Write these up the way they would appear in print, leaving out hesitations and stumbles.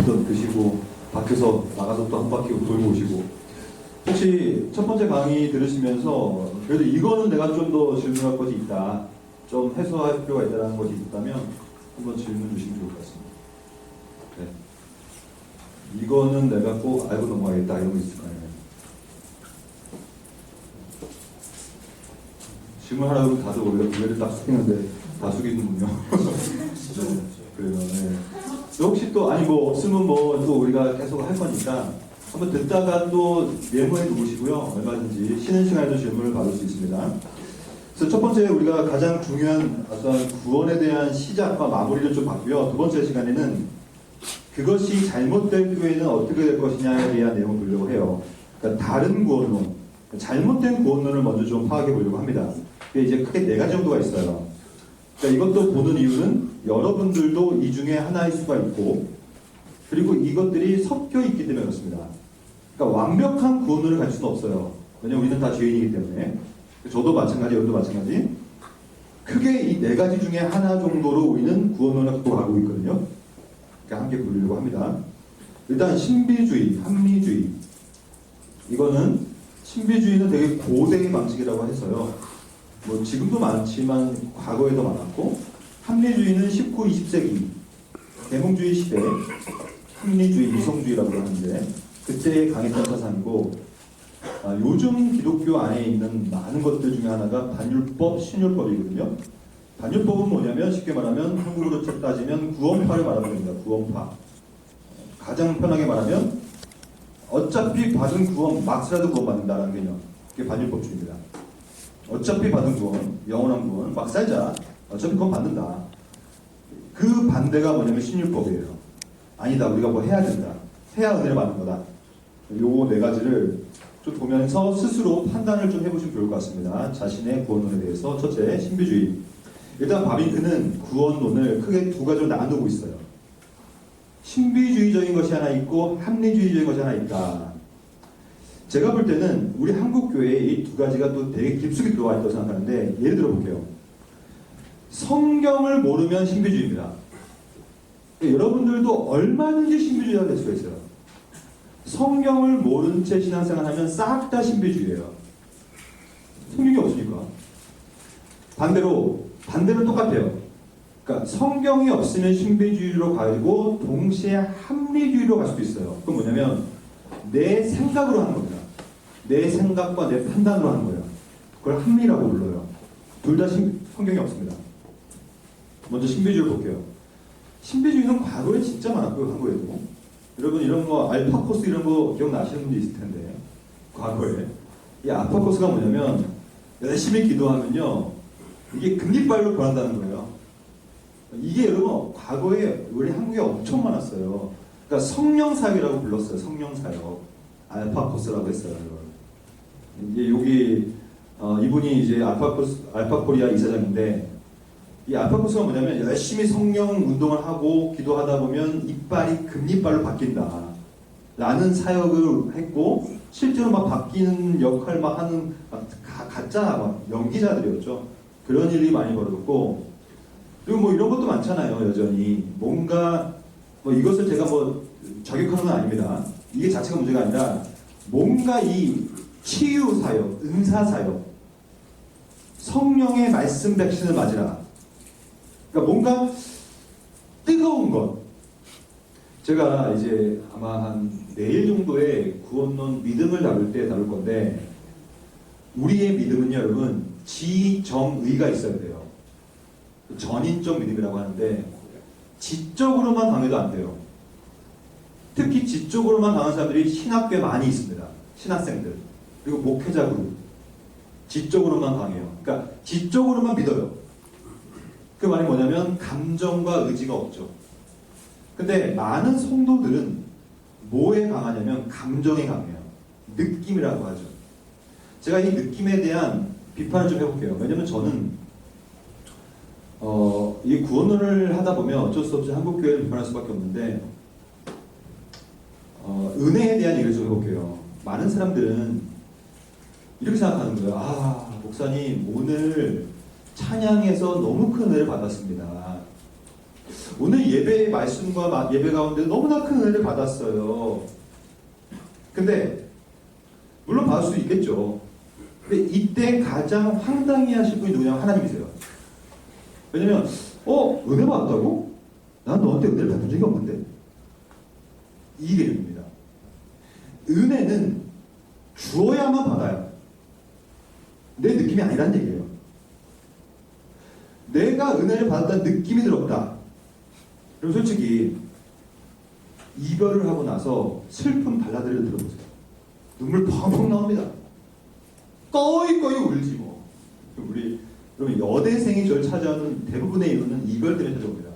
드시던 드시고 밖에서 나가서 또 한 바퀴 돌고 오시고 혹시 첫 번째 강의 들으시면서 그래도 이거는 내가 좀 더 질문할 것이 있다, 좀 해소할 필요가 있다는 것이 있다면 한번 질문 주시면 좋을 것 같습니다. 네. 이거는 내가 꼭 알고 넘어가겠다 이런 거 있을까요? 질문하라고 하면 다들 원래 고개를 딱 숙이는데 다 숙이는군요. 네, 그래요. 네. 혹시 또 아니 뭐 없으면 뭐 또 우리가 계속 할 거니까 한번 듣다가 또 메모해 두시고요. 얼마든지 쉬는 시간에도 질문을 받을 수 있습니다. 그래서 첫 번째 우리가 가장 중요한 어떤 구원에 대한 시작과 마무리를 좀 봤고요. 두 번째 시간에는 그것이 잘못될 경우에는 어떻게 될 것이냐에 대한 내용을 보려고 해요. 그러니까 다른 구원론, 잘못된 구원론을 먼저 좀 파악해 보려고 합니다. 그게 이제 크게 네 가지 정도가 있어요. 그러니까 이것도 보는 이유는 여러분들도 이 중에 하나일 수가 있고, 그리고 이것들이 섞여 있기 때문에 그렇습니다. 그러니까 완벽한 구원론을 가질 수는 없어요. 왜냐하면 우리는 다 죄인이기 때문에. 저도 마찬가지, 여러분도 마찬가지. 크게 이 네 가지 중에 하나 정도로 우리는 구원론을 갖고 가고 있거든요. 그러니까 함께 보려고 합니다. 일단 신비주의, 합리주의. 이거는 신비주의는 되게 고대의 방식이라고 해서요. 뭐 지금도 많지만 과거에도 많았고, 합리주의는 19, 20세기 계몽주의 시대 합리주의, 이성주의라고 하는데 그때 강했던 사상이고, 요즘 기독교 안에 있는 많은 것들 중에 하나가 반율법, 신율법이거든요. 반율법은 뭐냐면 쉽게 말하면 한국으로 따지면 구원파를 말하는 겁니다. 구원파. 가장 편하게 말하면 어차피 받은 구원, 막스라도 구원받는다는 개념. 그게 반율법주의입니다. 어차피 받은 구원, 영원한 구원, 막 살자. 어차피 구원 받는다. 그 반대가 뭐냐면 신율법이에요. 아니다, 우리가 뭐 해야 된다. 해야 은혜를 받는 거다. 요 네 가지를 좀 보면서 스스로 판단을 좀 해보시면 좋을 것 같습니다. 자신의 구원론에 대해서. 첫째, 신비주의. 일단 바빙크는 구원론을 크게 두 가지로 나누고 있어요. 신비주의적인 것이 하나 있고 합리주의적인 것이 하나 있다. 제가 볼 때는 우리 한국 교회에 이 두 가지가 또 되게 깊숙이 들어와 있다고 생각하는데, 예를 들어 볼게요. 성경을 모르면 신비주의입니다. 여러분들도 얼마든지 신비주의가 될 수가 있어요. 성경을 모른 채 신앙생활 하면 싹 다 신비주의예요. 성경이 없으니까. 반대로 똑같아요. 그러니까 성경이 없으면 신비주의로 가고 동시에 합리주의로 갈 수도 있어요. 그건 뭐냐면 내 생각으로 하는 겁니다. 내 생각과 내 판단으로 하는 거예요. 그걸 합리라고 불러요. 둘 다 성경이 없습니다. 먼저 신비주의를 볼게요. 신비주의는 과거에 진짜 많았고요, 한국에도. 여러분 이런 거 알파코스 이런 거 기억나시는 분도 있을 텐데, 과거에 이 알파코스가 뭐냐면 열심히 기도하면요 이게 금리빨로 변한다는 거예요. 이게 여러분 과거에 우리 한국에 엄청 많았어요. 그러니까 성령사역이라고 불렀어요. 성령사역 알파코스라고 했어요. 이게 여기 이분이 이제 알파코리아 이사장인데, 이 알파코스가 뭐냐면 열심히 성령 운동을 하고 기도하다 보면 이빨이 금리빨로 바뀐다 라는 사역을 했고, 실제로 막 바뀌는 역할 막 하는 가짜 막 연기자들이었죠. 그런 일이 많이 벌어졌고, 그리고 뭐 이런 것도 많잖아요. 여전히 뭔가 뭐 이것을 제가 뭐 저격하는 건 아닙니다. 이게 자체가 문제가 아니라 뭔가 이 치유 사역, 은사 사역, 성령의 말씀 백신을 맞으라. 그러니까 뭔가 뜨거운 것. 제가 이제 아마 한 내일 정도에 구원론 믿음을 다룰 때 다룰 건데, 우리의 믿음은요, 여러분, 지정의가 있어야 돼요. 전인적 믿음이라고 하는데, 지적으로만 강해도 안 돼요. 특히 지적으로만 강한 사람들이 신학교에 많이 있습니다. 신학생들. 그리고 목회자 그룹. 지적으로만 강해요. 그러니까 지적으로만 믿어요. 그 말이 뭐냐면 감정과 의지가 없죠. 근데 많은 성도들은 뭐에 강하냐면 감정에 강해요. 느낌이라고 하죠. 제가 이 느낌에 대한 비판을 좀 해볼게요. 왜냐면 저는 이 구원론을 하다 보면 어쩔 수 없이 한국교회를 비판할 수밖에 없는데, 은혜에 대한 얘기를 좀 해볼게요. 많은 사람들은 이렇게 생각하는 거예요. 아, 목사님 오늘 찬양에서 너무 큰 은혜를 받았습니다. 오늘 예배의 말씀과 예배 가운데 너무나 큰 은혜를 받았어요. 근데 물론 받을 수도 있겠죠. 근데 이때 가장 황당히 하실 분이 누구냐면 하나님이세요. 왜냐면 은혜 받았다고? 난 너한테 은혜를 받은 적이 없는데. 이 개념입니다. 은혜는 주어야만 받아요. 내 느낌이 아니란 얘기예요. 내가 은혜를 받았다는 느낌이 들었다. 그럼 솔직히 이별을 하고 나서 슬픈 발라드를 들어보세요. 눈물 펑펑 나옵니다. 꺼이꺼이 울지 뭐. 여러분 여대생이 저를 찾아오는 대부분의 이유는 이별 때문에 찾아옵니다.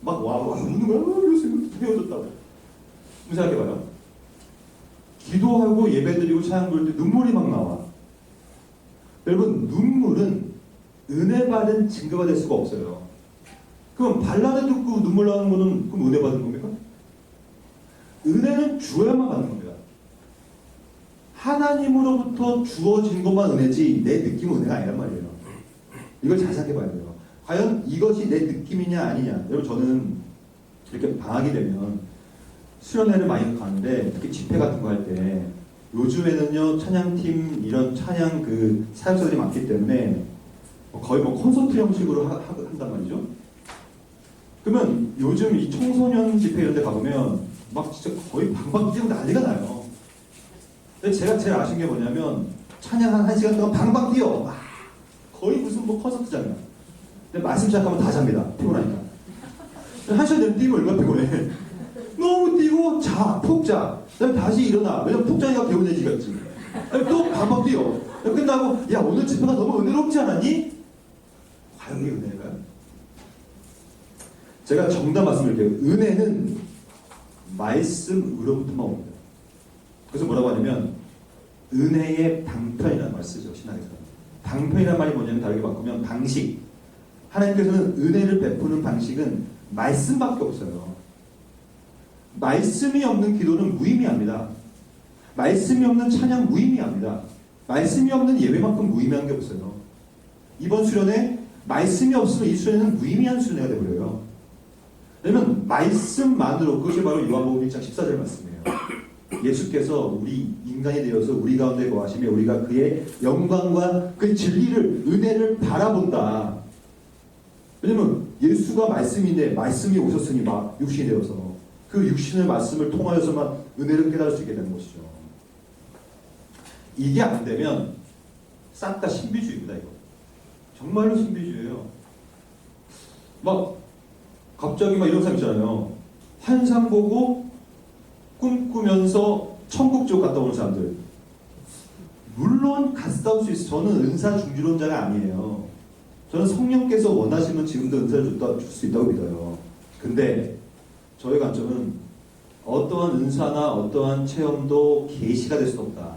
막 와 우는 거야. 그래서 헤어졌다고. 생각해봐요. 기도하고 예배드리고 찬양 부를 때 눈물이 막 나와. 여러분 눈물은 은혜 받은 증거가 될 수가 없어요. 그럼 발라드 듣고 눈물 나는 거는 그럼 은혜 받은 겁니까? 은혜는 주어야만 받는 겁니다. 하나님으로부터 주어진 것만 은혜지 내 느낌은 은혜가 아니란 말이에요. 이걸 잘 생각해봐야 돼요. 과연 이것이 내 느낌이냐 아니냐. 여러분 저는 이렇게 방학이 되면 수련회를 많이 가는데 특히 집회 같은 거 할 때 요즘에는요 찬양팀 이런 찬양 그 사역자들이 많기 때문에 거의 뭐 콘서트 형식으로 한단 말이죠. 그러면 요즘 이 청소년 집회 이런 데 가보면 막 진짜 거의 방방 뛰고 난리가 나요. 근데 제가 제일 아쉬운 게 뭐냐면 찬양 한 1시간 동안 방방 뛰어. 거의 무슨 뭐 콘서트장이야. 근데 말씀 시작하면 다 잡니다. 피곤하니까. 1시간 되면 뛰고 얼마나 피곤해. 너무 뛰고 푹 자. 그다음에 다시 일어나. 왜냐면 푹 자니까 개운해지겠지. 또 방방 뛰어. 끝나고 야 오늘 집회가 너무 은혜롭지 않았니? 과연 이게 은혜일까요? 제가 정답 말씀드릴게요. 은혜는 말씀으로부터만 옵니다. 그래서 뭐라고 하냐면 은혜의 방편이라는 말을 쓰죠. 신학에서. 방편이라는 말이 뭐냐면 다르게 바꾸면 방식. 하나님께서는 은혜를 베푸는 방식은 말씀밖에 없어요. 말씀이 없는 기도는 무의미합니다. 말씀이 없는 찬양 무의미합니다. 말씀이 없는 예배만큼 무의미한 게 없어요. 이번 수련회 말씀이 없으면 이 수련회는 무의미한 수련회가 되버려요. 왜냐면 말씀만으로, 그것이 바로 요한복음 1장 14절 말씀이에요. 예수께서 우리 인간이 되어서 우리 가운데 거하시며 우리가 그의 영광과 그 진리를, 은혜를 바라본다. 왜냐면 예수가 말씀인데 말씀이 오셨으니 막 육신이 되어서 그 육신의 말씀을 통하여서만 은혜를 깨달을 수 있게 되는 것이죠. 이게 안 되면 싹 다 신비주의입니다. 이거 정말로 신비주의예요. 막 갑자기 막 이런 사람 있잖아요. 환상 보고 꿈꾸면서 천국 쪽 갔다 오는 사람들. 물론 갔다 올 수 있어요. 저는 은사 중주론자가 아니에요. 저는 성령께서 원하시면 지금도 은사를 줄 수 있다고 믿어요. 근데 저의 관점은 어떠한 은사나 어떠한 체험도 계시가 될 수 없다.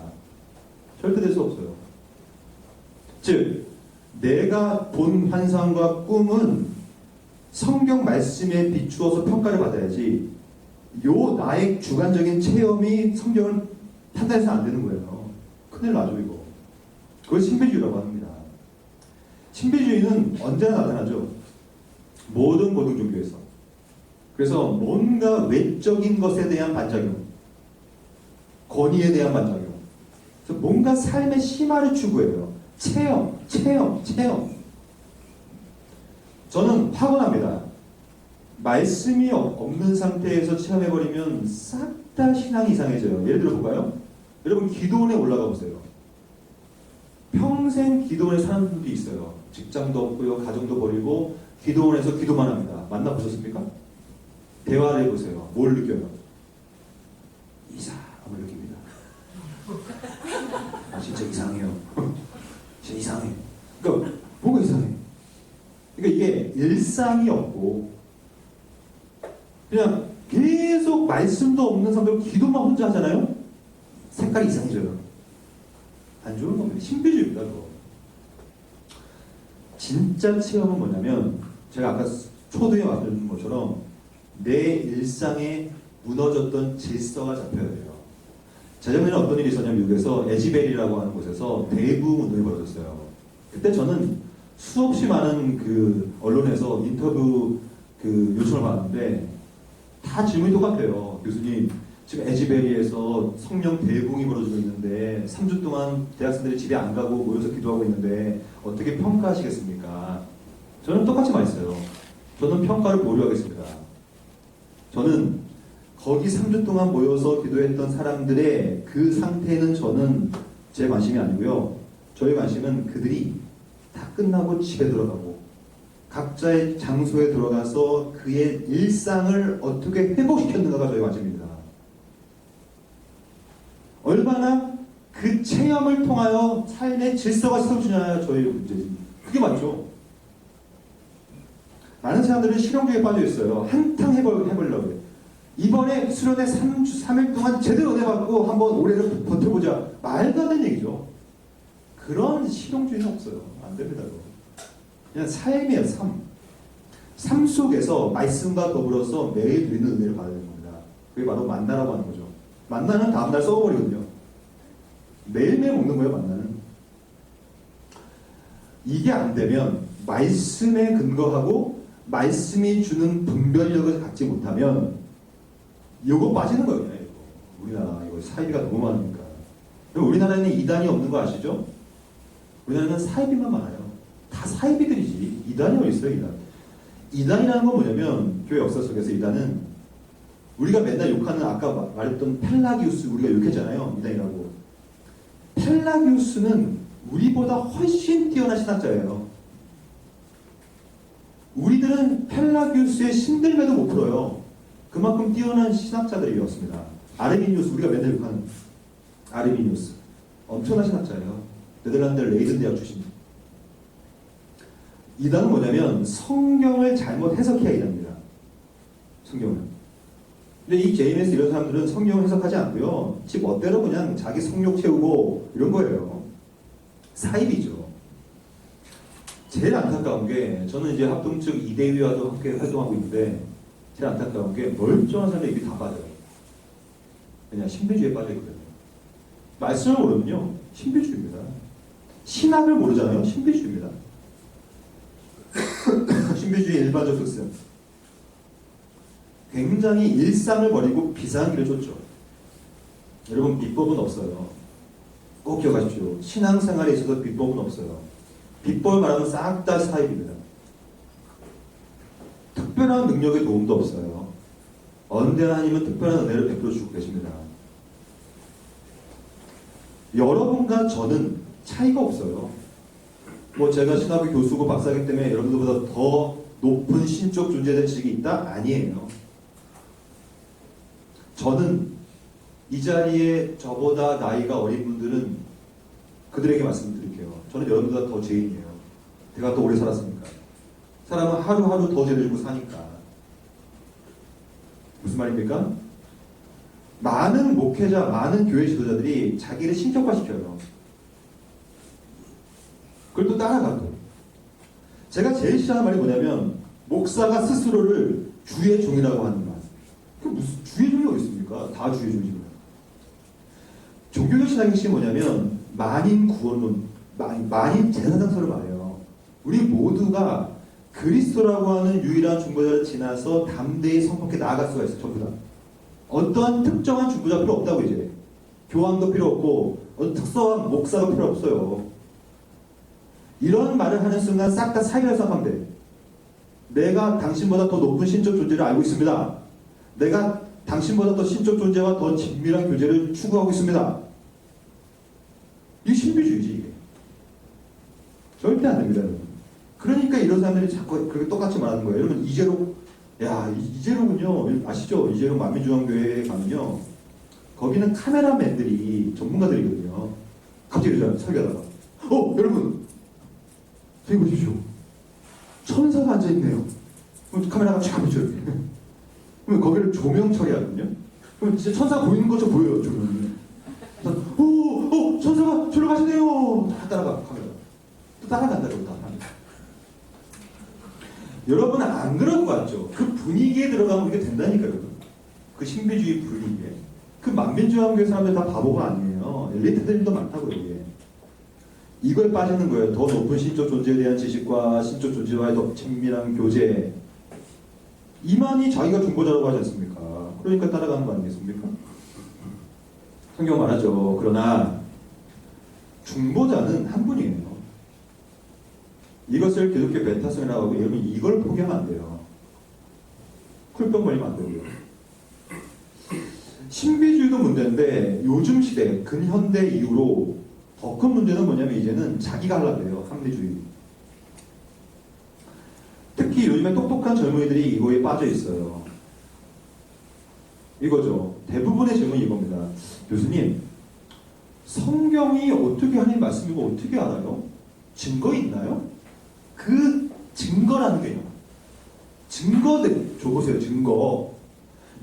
절대 될 수 없어요. 즉 내가 본 환상과 꿈은 성경 말씀에 비추어서 평가를 받아야지 요 나의 주관적인 체험이 성경을 판단해서 안 되는 거예요. 큰일 나죠 이거. 그걸 신비주의라고 합니다. 신비주의는 언제나 나타나죠. 모든 종교에서. 그래서 뭔가 외적인 것에 대한 반작용, 권위에 대한 반작용, 그래서 뭔가 삶의 심화를 추구해요. 체험. 저는 확언합니다. 말씀이 없는 상태에서 체험해버리면 싹 다 신앙이 이상해져요. 예를 들어 볼까요? 여러분 기도원에 올라가 보세요. 평생 기도원에 사는 분들이 있어요. 직장도 없고요. 가정도 버리고 기도원에서 기도만 합니다. 만나보셨습니까? 대화를 해보세요. 뭘 느껴요? 이상함을 느낍니다. 진짜 이상해요. 진짜 이상해. 그러니까 뭐가 이상해? 그러니까 이게 일상이 없고 그냥 계속 말씀도 없는 상태로 기도만 혼자 하잖아요? 색깔이 이상해져요. 안 좋은 겁니다. 신비주의입니다. 그거. 진짜 체험은 뭐냐면 제가 아까 초등에 말씀드린 것처럼 내 일상에 무너졌던 질서가 잡혀야 돼요. 재작년에 어떤 일이 있었냐면 미국에서 에지벨이라고 하는 곳에서 대부흥 운동이 벌어졌어요. 그때 저는 수없이 많은 그 언론에서 인터뷰 그 요청을 받았는데 다 질문이 똑같아요. 교수님, 지금 에즈베리에서 성령 대붕이 벌어지고 있는데 3주 동안 대학생들이 집에 안 가고 모여서 기도하고 있는데 어떻게 평가하시겠습니까? 저는 똑같이 말했어요. 저는 평가를 보류하겠습니다. 저는 거기 3주 동안 모여서 기도했던 사람들의 그 상태는 저는 제 관심이 아니고요. 저희 관심은 그들이 다 끝나고 집에 들어가고 각자의 장소에 들어가서 그의 일상을 어떻게 회복시켰는가가 저희 관심입니다. 얼마나 그 체험을 통하여 삶의 질서가 세워지냐가 저희 문제지. 그게 맞죠. 많은 사람들은 실용주의에 빠져 있어요. 한탕 해보려고 해요. 이번에 수련회 3일 동안 제대로 은혜 받고 한번 올해를 버텨보자. 말도 안 되는 얘기죠. 그런 실용주의는 없어요. 안 됩니다. 그냥 삶이에요. 삶 속에서 말씀과 더불어서 매일 누리는 은혜를 받아야 되는 겁니다. 그게 바로 만나라고 하는 거죠. 만나는 다음날 썩어버리거든요. 매일매일 먹는 거예요. 만나는. 이게 안 되면 말씀에 근거하고 말씀이 주는 분별력을 갖지 못하면 이거 빠지는 거예요. 이거. 우리나라 이거 사이비가 너무 많으니까. 우리나라에는 이단이 없는 거 아시죠? 우리나라는 사이비만 많아요. 다 사이비들이지. 이단이 어디 있어요? 이단이라는 건 뭐냐면 교회 역사 속에서 이단은 우리가 맨날 욕하는 아까 말했던 펠라기우스 우리가 욕했잖아요. 이단이라고. 펠라기우스는 우리보다 훨씬 뛰어난 신학자예요. 우리들은 펠라기우스의 신들매도 못 풀어요. 그만큼 뛰어난 신학자들이었습니다. 아르미니우스, 우리가 맨날 욕하는 아르미니우스. 엄청난 신학자예요. 네덜란드 레이든 대학 출신. 이단은 뭐냐면 성경을 잘못 해석해야 이단입니다. 성경을. 근데 이 JMS 이런 사람들은 성경을 해석하지 않고요. 지 멋대로 그냥 자기 성욕 채우고 이런 거예요. 사입이죠. 제일 안타까운 게 저는 이제 합동 측 이대위와도 함께 활동하고 있는데 제일 안타까운 게 멀쩡한 사람의 입이 다 빠져요. 그냥 신비주의에 빠져있거든요. 말씀을 모르면요. 신비주의입니다. 신학을 모르잖아요. 신비주의입니다. 신비주의 일반적 특성. 굉장히 일상을 버리고 비상한 길을 쫓죠. 여러분 비법은 없어요. 꼭 기억하십시오. 신앙생활에 있어서 비법은 없어요. 비법을 말하면 싹 다 사입입니다. 특별한 능력의 도움도 없어요. 언제나 하나님은 특별한 은혜를 베풀어 주고 계십니다. 여러분과 저는 차이가 없어요. 뭐 제가 신학의 교수고 박사이기 때문에 여러분들보다 더 높은 신적 존재된 지식이 있다? 아니에요. 저는 이 자리에 저보다 나이가 어린 분들은 그들에게 말씀드릴게요. 저는 여러분보다 더 죄인이에요. 제가 더 오래 살았으니까. 사람은 하루하루 더 죄를 지고 사니까. 무슨 말입니까? 많은 목회자, 많은 교회 지도자들이 자기를 신격화시켜요. 그걸 또 따라가고. 제가 제일 싫어하는 말이 뭐냐면 목사가 스스로를 주의 종이라고 하는 말. 그 무슨 주의 종이 어디 있습니까? 다 주의 종이죠. 종교적 신학의 핵심이 뭐냐면 만인 구원론, 만인 제사장설을 말해요. 우리 모두가 그리스도라고 하는 유일한 중보자를 지나서 담대히 성품께 나아갈 수가 있어요. 전부 다. 어떠한 특정한 중보자 필요 없다고 이제. 교황도 필요 없고 특성한 목사가 필요 없어요. 이런 말을 하는 순간 싹 다 사기라고 생각하면 돼. 내가 당신보다 더 높은 신적 존재를 알고 있습니다. 내가 당신보다 더 신적 존재와 더 긴밀한 교제를 추구하고 있습니다. 이게 신비주의지 이게. 절대 안 됩니다. 여러분. 그러니까 이런 사람들이 자꾸 그렇게 똑같이 말하는 거예요. 여러분 이재로, 야 이재로군요. 아시죠? 이재로 만민중앙교회에 가면요. 거기는 카메라맨들이 전문가들이거든요. 갑자기 이러잖아요. 설교하다가. 여러분 저기 보십시오. 천사가 앉아있네요. 그럼 카메라가 쫙 비춰요. 그러면 거기를 조명 처리하거든요. 그럼 진짜 천사가 보이는 것처럼 보여요. 조명이. 천사가 저로 가시네요. 다 따라가 카메라. 또 따라간다고 다. 여러분은 안 그런 것 같죠? 그 분위기에 들어가면 이게 된다니까요. 그 신비주의 분위기에. 그 만민중앙교회 사람들 다 바보가 아니에요. 엘리트들도 많다고요. 이게. 이거에 빠지는 거예요. 더 높은 신적 존재에 대한 지식과 신적 존재와의 더 친밀한 교제. 이만희 자기가 중보자라고 하지 않습니까? 그러니까 따라가는 거 아니겠습니까? 성경 말하죠. 그러나 중보자는 한 분이에요. 이것을 기독교 메타성이라고 하고 여러분 이걸 포기하면 안 돼요. 쿨병 걸리면 안 되고요. 신비주의도 문제인데 요즘 시대 근현대 이후로 더 큰 문제는 뭐냐면 이제는 자기가 하려고 해요. 합리주의. 특히 요즘에 똑똑한 젊은이들이 이거에 빠져 있어요. 이거죠. 대부분의 질문이 이겁니다. 교수님, 성경이 어떻게 하나님 말씀이고 어떻게 알아요? 증거 있나요? 그 증거라는 게요. 증거들 줘보세요. 증거.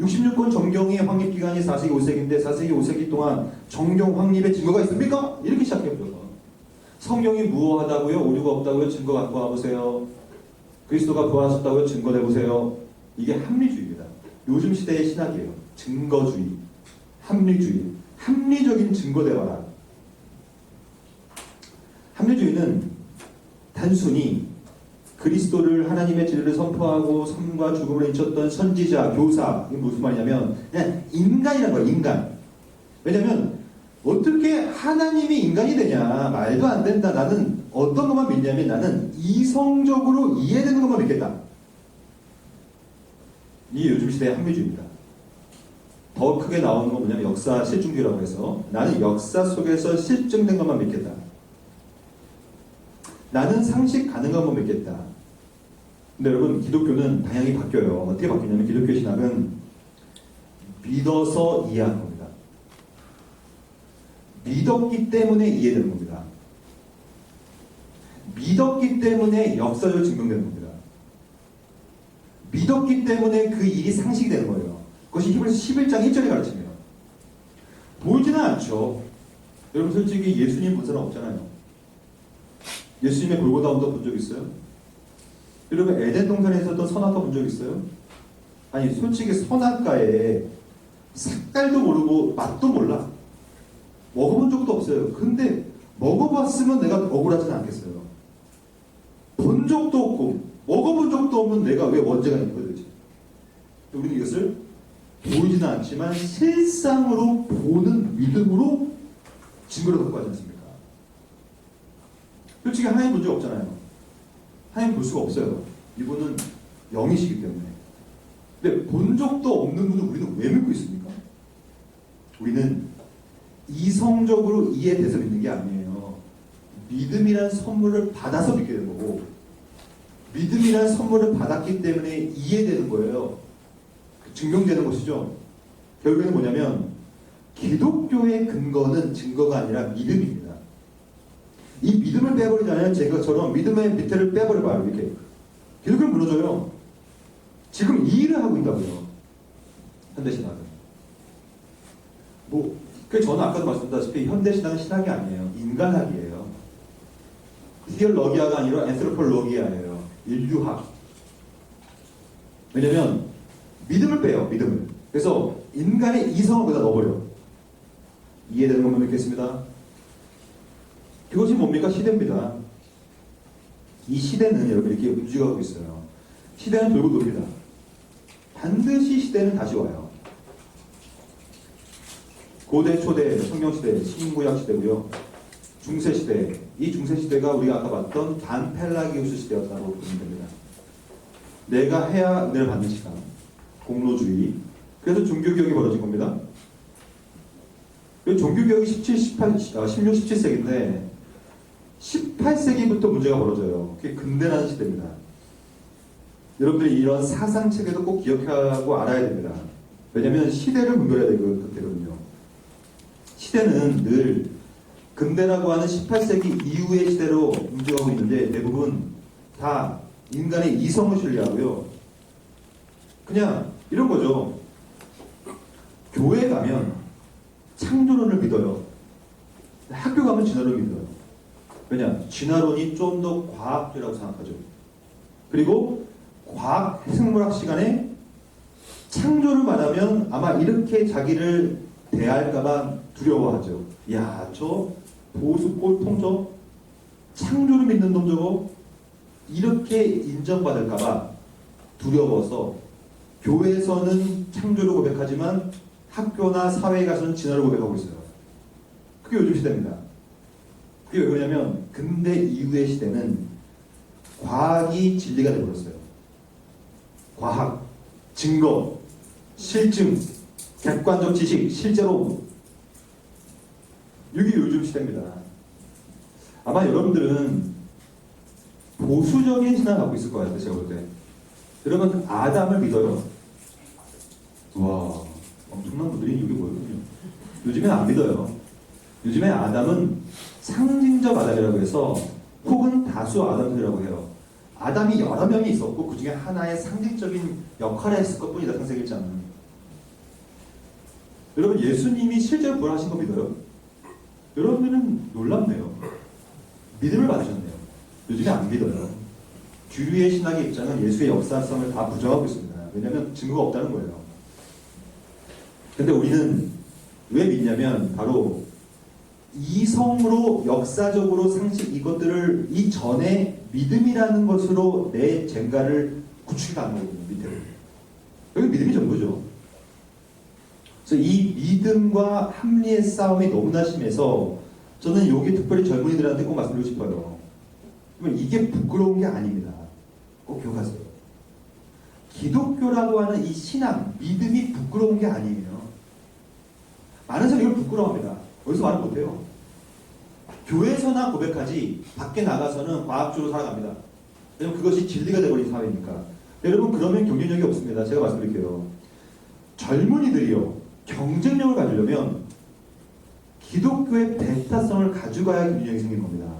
66권 정경의 확립기간이 4세기 5세기인데 4세기 5세기 동안 정경 확립의 증거가 있습니까? 이렇게 시작해보죠. 성경이 무효하다고요? 오류가 없다고요? 증거 갖고 와보세요. 그리스도가 부활하셨다고요? 증거 내보세요. 이게 합리주의입니다. 요즘 시대의 신학이에요. 증거주의, 합리주의, 합리적인 증거 대화라. 합리주의는 단순히 그리스도를 하나님의 진리를 선포하고 삶과 죽음을 잊혔던 선지자, 교사, 이게 무슨 말이냐면 그냥 인간이라는 거야. 인간. 왜냐면 어떻게 하나님이 인간이 되냐, 말도 안 된다. 나는 어떤 것만 믿냐면 나는 이성적으로 이해되는 것만 믿겠다. 이게 요즘 시대의 합리주의입니다. 더 크게 나오는 건 뭐냐면 역사 실증주의라고 해서 나는 역사 속에서 실증된 것만 믿겠다. 나는 상식 가능한 것만 믿겠다. 근데 여러분 기독교는 방향이 바뀌어요. 어떻게 바뀌냐면 기독교 신학은 믿어서 이해하는 겁니다. 믿었기 때문에 이해되는 겁니다. 믿었기 때문에 역사적으로 증명되는 겁니다. 믿었기 때문에 그 일이 상식이 되는 거예요. 그것이 히브리서 11장 1절에 가르칩니다. 보이지는 않죠. 여러분 솔직히 예수님 본 사람 없잖아요. 예수님의 골고다 언덕 본 적 있어요? 여러분 에덴 동산에 있었던 선악과 본 적 있어요? 아니 솔직히 선악과에 색깔도 모르고 맛도 몰라. 먹어본 적도 없어요. 근데 먹어봤으면 내가 억울하지는 않겠어요. 본 적도 없고 먹어본 적도 없는 내가 왜 원죄가 있는 거예요 도대체? 우리는 이것을 보이지는 않지만 실상으로 보는 믿음으로 증거를 갖고 하지 않습니까? 솔직히 하나님 본 적 없잖아요. 하나님 볼 수가 없어요. 이분은 영이시기 때문에. 근데 본 적도 없는 분을 우리는 왜 믿고 있습니까? 우리는 이성적으로 이해돼서 믿는 게 아니에요. 믿음이란 선물을 받아서 믿게 되는 거고 믿음이란 선물을 받았기 때문에 이해되는 거예요. 증명되는 것이죠. 결국에는 뭐냐면 기독교의 근거는 증거가 아니라 믿음입니다. 이 믿음을 빼버리잖아요. 제가처럼 믿음의 밑에를 빼버려봐요. 이렇게. 기독교는 무너져요. 지금 이 일을 하고 있다고요. 현대신학은. 저는 아까도 말씀드렸다시피 현대신학은 신학이 아니에요. 인간학이에요. 티얼러기아가 아니라 앤스로폴로기아예요. 인류학. 왜냐면 믿음을 빼요. 믿음을. 그래서 인간의 이성을 거기다 넣어버려. 이해되는 것만 믿겠습니다. 그것이 뭡니까? 시대입니다. 이 시대는 여러분 이렇게 움직여가고 있어요. 시대는 돌고 돕니다. 반드시 시대는 다시 와요. 고대, 초대, 성경시대, 신구약 시대고요. 중세시대, 이 중세시대가 우리가 아까 봤던 반펠라기우스 시대였다고 보면 됩니다. 내가 해야 은혜를 받는 시간, 공로주의. 그래서 종교개혁이 벌어진 겁니다. 종교개혁이 16, 17세기인데 18세기부터 문제가 벌어져요. 그게 근대라는 시대입니다. 여러분들이 이런 사상체계도 꼭 기억하고 알아야 됩니다. 왜냐하면 시대를 분별해야 되거든요. 시대는 늘 근대라고 하는 18세기 이후의 시대로 움직이고 있는데 대부분 다 인간의 이성을 신뢰하고요. 그냥 이런 거죠. 교회 가면 창조론을 믿어요. 학교 가면 진화론을 믿어요. 왜냐? 진화론이 좀 더 과학적이라고 생각하죠. 그리고 과학 생물학 시간에 창조를 말하면 아마 이렇게 자기를 대할까봐 두려워하죠. 야, 저 보수 꼴통 저 창조를 믿는 놈 저거 이렇게 인정받을까봐 두려워서 교회에서는 창조를 고백하지만 학교나 사회에 가서는 진화를 고백하고 있어요. 그게 요즘 시대입니다. 그게 왜 그러냐면 근대 이후의 시대는 과학이 진리가 되어버렸어요. 과학, 증거, 실증, 객관적 지식, 실제로 이게 요즘 시대입니다. 아마 여러분들은 보수적인 신앙을 갖고 있을 것 같아요. 제가 볼 때. 여러분 아담을 믿어요? 와, 엄청난 분들이 이게 뭐였군요. 요즘엔 안 믿어요. 요즘에 아담은 상징적 아담이라고 해서 혹은 다수 아담들이라고 해요. 아담이 여러 명이 있었고 그 중에 하나의 상징적인 역할을 했을 것뿐이다. 창세기자는. 여러분 예수님이 실제로 부활하신 거 믿어요? 여러분들은 놀랍네요. 믿음을 받으셨네요. 요즘에 안 믿어요. 주류의 신학의 입장은 예수의 역사성을 다 부정하고 있습니다. 왜냐하면 증거가 없다는 거예요. 근데 우리는 왜 믿냐면 바로 이성으로 역사적으로 상식 이것들을 이전에 믿음이라는 것으로 내 젠가를 구축하는 거거든요. 밑에로. 여기 믿음이 전부죠. 그래서 이 믿음과 합리의 싸움이 너무나 심해서 저는 여기 특별히 젊은이들한테 꼭 말씀드리고 싶어요. 이게 부끄러운 게 아닙니다. 꼭 기억하세요. 기독교라고 하는 이 신앙, 믿음이 부끄러운 게 아니에요. 많은 사람이 이걸 부끄러워합니다. 어디서 말을 못해요. 교회에서나 고백하지 밖에 나가서는 과학적으로 살아갑니다. 왜냐면 그것이 진리가 되어버린 사회니까. 여러분 그러면 경쟁력이 없습니다. 제가 말씀드릴게요. 젊은이들이요. 경쟁력을 가지려면 기독교의 대타성을 가져가야 경쟁력이 생기는 겁니다.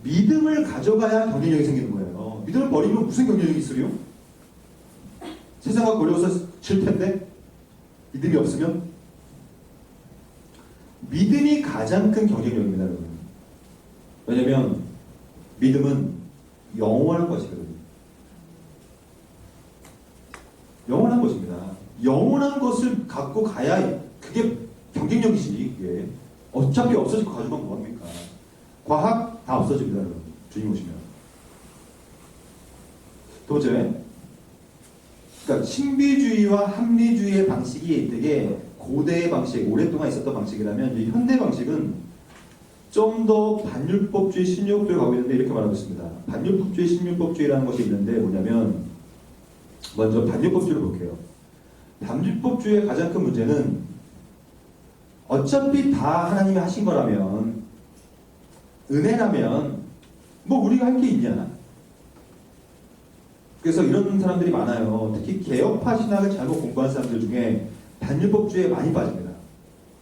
믿음을 가져가야 경쟁력이 생기는 거예요. 믿음을 버리면 무슨 경쟁력이 있으려? 세상과 걸려서 질 텐데 믿음이 없으면 믿음이 가장 큰 경쟁력입니다, 여러분. 왜냐면 믿음은 영원한 것이거든요. 영원한 것입니다. 영원한 것을 갖고 가야 그게 경쟁력이지. 그게. 어차피 없어지고 가져가면 뭐합니까? 과학 다 없어집니다, 여러분. 주님 오시면. 두 번째, 그러니까 신비주의와 합리주의의 방식이 되게 고대의 방식, 오랫동안 있었던 방식이라면 이 현대 방식은 좀 더 반율법주의 신율법주의로 가고 있는데 이렇게 말하고 있습니다. 반율법주의 신율법주의라는 것이 있는데 뭐냐면 먼저 반율법주의를 볼게요. 반율법주의의 가장 큰 문제는 어차피 다 하나님이 하신 거라면 은혜라면 뭐 우리가 할 게 있냐. 그래서 이런 사람들이 많아요. 특히 개혁파 신학을 잘못 공부한 사람들 중에 반율법주의에 많이 빠집니다.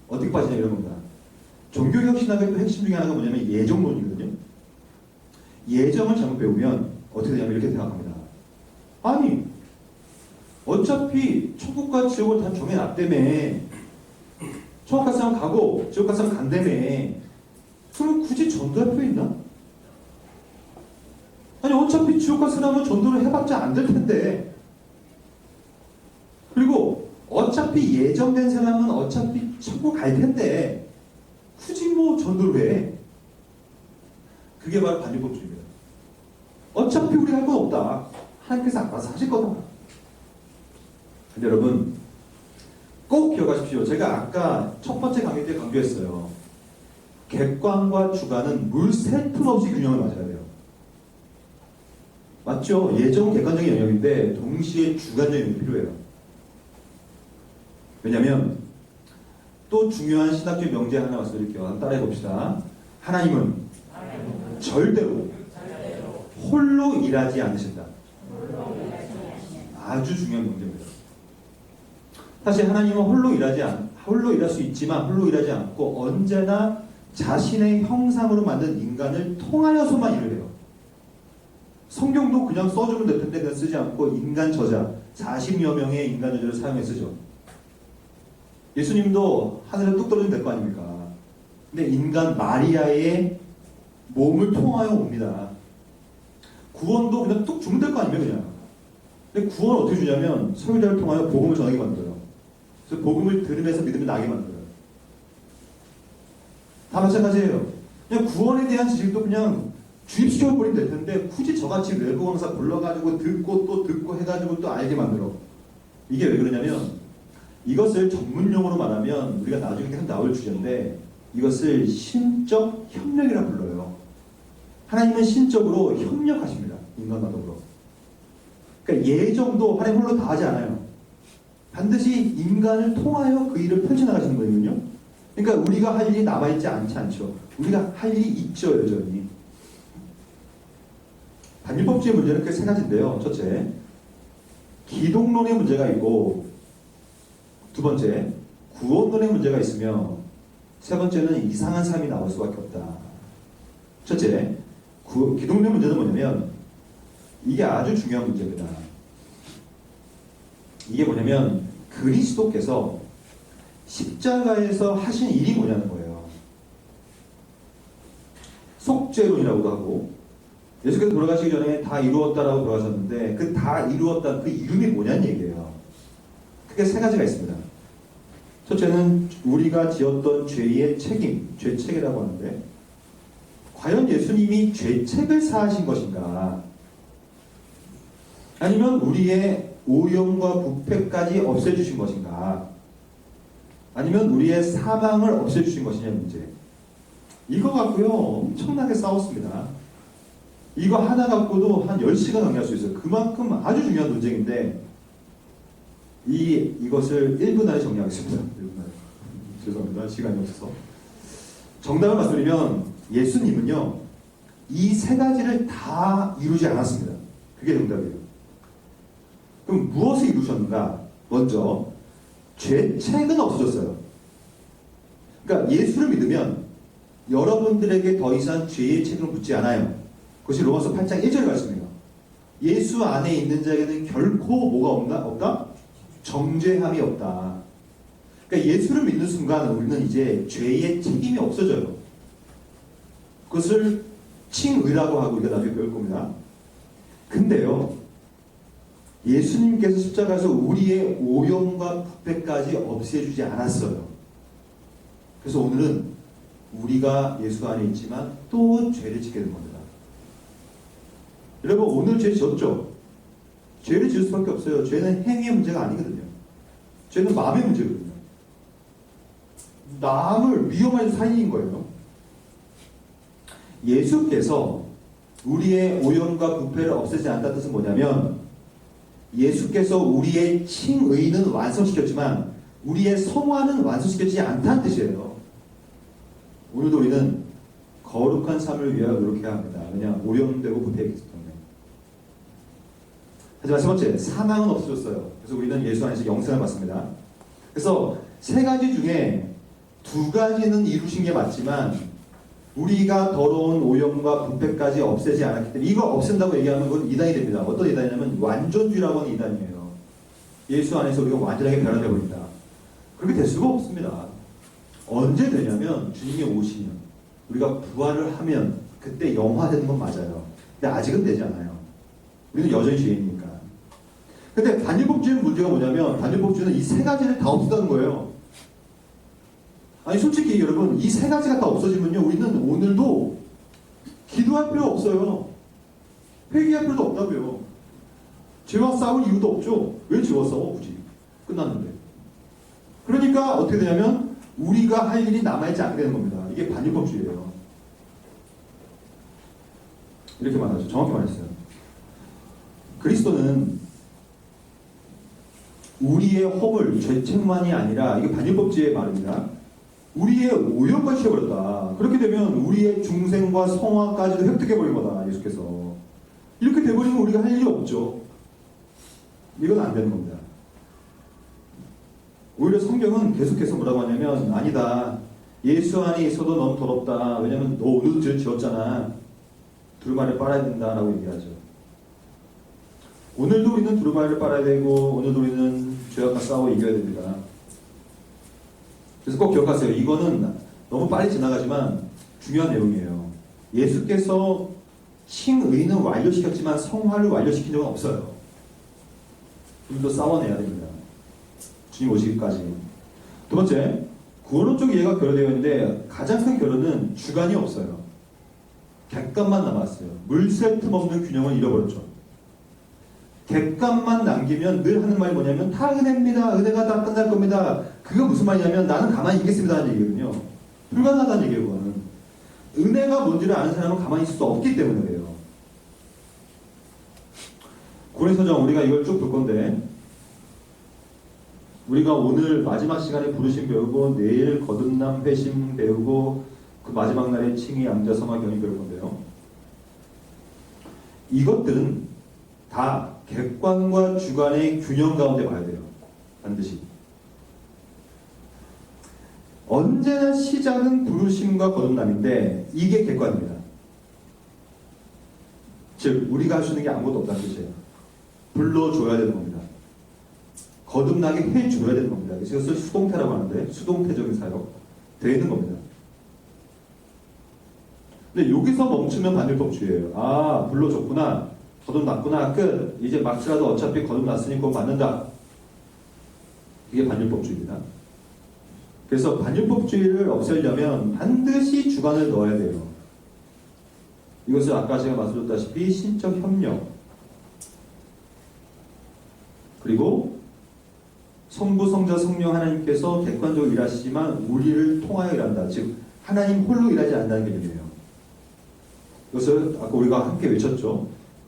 어떻게 빠지냐 이런 겁니다. 종교개혁 신학의 또 핵심 중에 하나가 뭐냐면 예정론이거든요. 예정을 잘못 배우면 어떻게 되냐면 이렇게 생각합니다. 아니 어차피 천국과 지옥을 다 정해놨다며. 천국 갈 사람 가고 지옥 갈 사람 간다며. 그럼 굳이 전도할 필요 있나? 아니 어차피 지옥 갈 사람은 전도를 해봤자 안 될 텐데. 그리고 어차피 예정된 사람은 어차피 천국 갈 텐데 굳이 뭐 전도를 해? 그게 바로 반율법주의입니다. 어차피 우리가 할 건 없다. 하나님께서 알아서 하실 거다. 근데 여러분 꼭 기억하십시오. 제가 아까 첫 번째 강의 때 강조했어요. 객관과 주관은 물 새 푼 없이 균형을 맞아야 돼요. 맞죠? 예정은 객관적인 영역인데 동시에 주관적인 영역이 필요해요. 왜냐하면 또 중요한 신학적 명제 하나 말씀드릴게요. 한번 따라해 봅시다. 하나님은 절대로 홀로 일하지 않으신다. 아주 중요한 명제입니다. 사실 하나님은 홀로 일할 수 있지만 홀로 일하지 않고 언제나 자신의 형상으로 만든 인간을 통하여서만 일을 해요. 성경도 그냥 써주면 될 텐데 그냥 쓰지 않고 인간 저자 40여 명의 인간 저자를 사용해 쓰죠. 예수님도 하늘에 뚝 떨어지면 될 거 아닙니까? 근데 인간 마리아의 몸을 통하여 옵니다. 구원도 그냥 뚝 주면 될 거 아닙니까 그냥. 근데 구원을 어떻게 주냐면 설교자를 통하여 복음을 전하게 만들어요. 그래서 복음을 들으면서 믿음이 나게 만들어요. 다 마찬가지예요. 그냥 구원에 대한 지식도 그냥 주입시켜버리면 될 텐데 굳이 저같이 외부 강사 불러가지고 듣고 또 듣고 해가지고 또 알게 만들어. 이게 왜 그러냐면 이것을 전문용어로 말하면 우리가 나중에 계속 나올 주제인데 이것을 신적 협력이라 불러요. 하나님은 신적으로 협력하십니다. 인간과 더불어. 그러니까 예정도 하나님 홀로 다 하지 않아요. 반드시 인간을 통하여 그 일을 펼쳐나가시는 거거든요. 그러니까 우리가 할 일이 남아있지 않죠. 우리가 할 일이 있죠, 여전히. 단일법주의 문제는 그 세 가지인데요. 첫째, 기독론의 문제가 있고, 두 번째, 구원론의 문제가 있으며, 세 번째는 이상한 삶이 나올 수밖에 없다. 첫째, 기독론의 문제는 뭐냐면, 이게 아주 중요한 문제입니다. 이게 뭐냐면, 그리스도께서 십자가에서 하신 일이 뭐냐는 거예요. 속죄론이라고도 하고, 예수께서 돌아가시기 전에 다 이루었다라고 돌아가셨는데 그 다 이루었다 그 이름이 뭐냐는 얘기예요. 크게 세 가지가 있습니다. 첫째는 우리가 지었던 죄의 책임, 죄책이라고 하는데 과연 예수님이 죄책을 사하신 것인가? 아니면 우리의 오염과 부패까지 없애주신 것인가? 아니면 우리의 사망을 없애주신 것이냐 문제. 이거 갖고요 엄청나게 싸웠습니다. 이거 하나 갖고도 한 10시간 정리할 수 있어요. 그만큼 아주 중요한 논쟁인데 이것을 1분 안에 정리하겠습니다. 1분 안에. 죄송합니다. 시간이 없어서. 정답을 말씀드리면 예수님은요 이 세 가지를 다 이루지 않았습니다. 그게 정답이에요. 그럼 무엇을 이루셨는가? 먼저 죄책은 없어졌어요. 그러니까 예수를 믿으면 여러분들에게 더 이상 죄의 책임을 묻지 않아요. 그것이 로마서 8장 1절의 말씀이에요. 예수 안에 있는 자에게는 결코 뭐가 없다? 정죄함이 없다. 그러니까 예수를 믿는 순간 우리는 이제 죄의 책임이 없어져요. 그것을 칭의라고 하고 우리가 나중에 배울 겁니다. 근데요, 예수님께서 십자가에서 우리의 오염과 부패까지 없애주지 않았어요. 그래서 오늘은 우리가 예수 안에 있지만 또 죄를 짓게 된 겁니다. 여러분 오늘 죄 지었죠? 죄를 지을 수밖에 없어요. 죄는 행위의 문제가 아니거든요. 죄는 마음의 문제거든요. 남을 위험한 사인인 거예요. 예수께서 우리의 오염과 부패를 없애지 않다는 뜻은 뭐냐면 예수께서 우리의 칭의는 완성시켰지만 우리의 성화는 완성시키지 않다는 뜻이에요. 오늘도 우리는 거룩한 삶을 위하여 노력해야 합니다. 왜냐? 오염되고 부패했기 때문에. 하지만 세 번째, 사망은 없어졌어요. 그래서 우리는 예수 안에서 영생을 받습니다. 그래서 세 가지 중에 두 가지는 이루신 게 맞지만 우리가 더러운 오염과 부패까지 없애지 않았기 때문에 이거 없앤다고 얘기하면 그건 이단이 됩니다. 어떤 이단이냐면 완전주의라고 하는 이단이에요. 예수 안에서 우리가 완전하게 변화되어 버린다. 그렇게 될 수가 없습니다. 언제 되냐면 주님이 오시면 우리가 부활을 하면 그때 영화되는 건 맞아요. 근데 아직은 되지 않아요. 우리는 여전히 죄인이니까. 근데 단일법주의 문제가 뭐냐면 단일법주의는 이 세 가지를 다 없애다는 거예요. 아니 솔직히 여러분 이 세 가지가 다 없어지면요 우리는 오늘도 기도할 필요 없어요. 회개할 필요도 없다고요. 죄와 싸울 이유도 없죠. 왜 죄와 싸워 굳이 끝났는데. 그러니까 어떻게 되냐면 우리가 할 일이 남아있지 않게 되는 겁니다. 이게 반일법주의예요. 이렇게 말하죠. 정확히 말했어요. 그리스도는 우리의 허물, 죄책만이 아니라 이게 반일법주의의 말입니다. 우리의 오염까지 해버렸다. 그렇게 되면 우리의 중생과 성화까지도 획득해버린 거다. 예수께서. 이렇게 돼버리면 우리가 할 일이 없죠. 이건 안 되는 겁니다. 오히려 성경은 계속해서 뭐라고 하냐면 아니다. 예수 안에 있어도 너무 더럽다. 왜냐면 너 오늘도 죄를 지었잖아. 두루마리를 빨아야 된다라고 얘기하죠. 오늘도 우리는 두루마리를 빨아야 되고 오늘도 우리는 죄악과 싸워 이겨야 됩니다. 그래서 꼭 기억하세요. 이거는 너무 빨리 지나가지만 중요한 내용이에요. 예수께서 칭의는 완료시켰지만 성화를 완료시킨 적은 없어요. 우리도 싸워내야 됩니다. 주님 오시기까지. 두 번째, 구원론 쪽 이해가 결여되어 있는데 가장 큰 결론은 주관이 없어요. 객관만 남았어요. 물샐 틈 없는 균형을 잃어버렸죠. 객관만 남기면 늘 하는 말이 뭐냐면 다 은혜입니다. 은혜가 다 끝날 겁니다. 그거 무슨 말이냐면 나는 가만히 있겠습니다 하는 얘기거든요. 불가능하다는 얘기예요. 그거는. 은혜가 뭔지를 아는 사람은 가만히 있을 수 없기 때문에 그래요. 고린도서정 우리가 이걸 쭉 볼 건데 우리가 오늘 마지막 시간에 부르심 배우고 내일 거듭남 회심 배우고 그 마지막 날에 칭의 양자 성화 경이 배울 건데요. 이것들은 다 객관과 주관의 균형 가운데 봐야 돼요. 반드시. 언제나 시작은 부르심과 거듭남인데 이게 객관입니다. 즉 우리가 할 수 있는 게 아무것도 없다는 뜻이에요. 불러줘야 되는 겁니다. 거듭나게 해줘야 되는 겁니다. 이것을 수동태라고 하는데 수동태적인 사역 되는 겁니다. 근데 여기서 멈추면 반일법주의예요. 아 불러줬구나. 거듭났구나. 끝. 이제 막스라도 어차피 거듭났으니 그거 맞는다. 이게 반율법주의입니다. 그래서 반율법주의를 없애려면 반드시 주관을 넣어야 돼요. 이것을 아까 제가 말씀드렸다시피 신적 협력 그리고 성부, 성자, 성령 하나님께서 객관적으로 일하시지만 우리를 통하여 일한다. 즉 하나님 홀로 일하지 않는다는 개념이에요. 이것을 아까 우리가 함께 외쳤죠.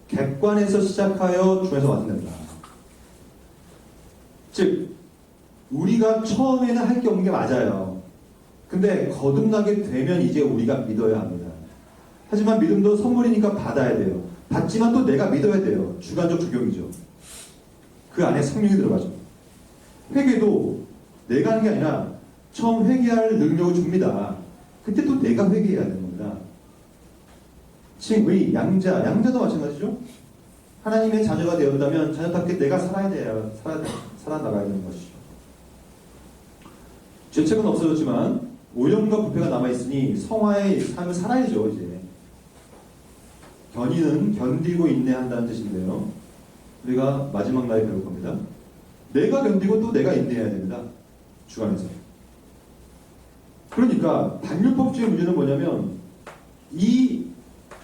객관에서 시작하여 중에서 완성된다. 즉 우리가 처음에는 할 게 없는 게 맞아요. 근데 거듭나게 되면 이제 우리가 믿어야 합니다. 하지만 믿음도 선물이니까 받아야 돼요. 받지만 또 내가 믿어야 돼요. 주관적 적용이죠. 그 안에 성령이 들어가죠. 회개도 내가 하는 게 아니라 처음 회개할 능력을 줍니다. 그때 또 내가 회개해야 되는 겁니다. 칭의, 양자도 마찬가지죠. 하나님의 자녀가 되었다면 자녀답게 내가 살아야 돼요. 살아나가야 되는 것이죠. 죄책은 없어졌지만 오염과 부패가 남아있으니 성화의 삶을 살아야죠. 이제 견인은 견디고 인내한다는 뜻인데요. 우리가 마지막 날에 배울 겁니다. 내가 견디고 또 내가 인내해야 됩니다. 주관에서. 그러니까 반율법주의 문제는 뭐냐면 이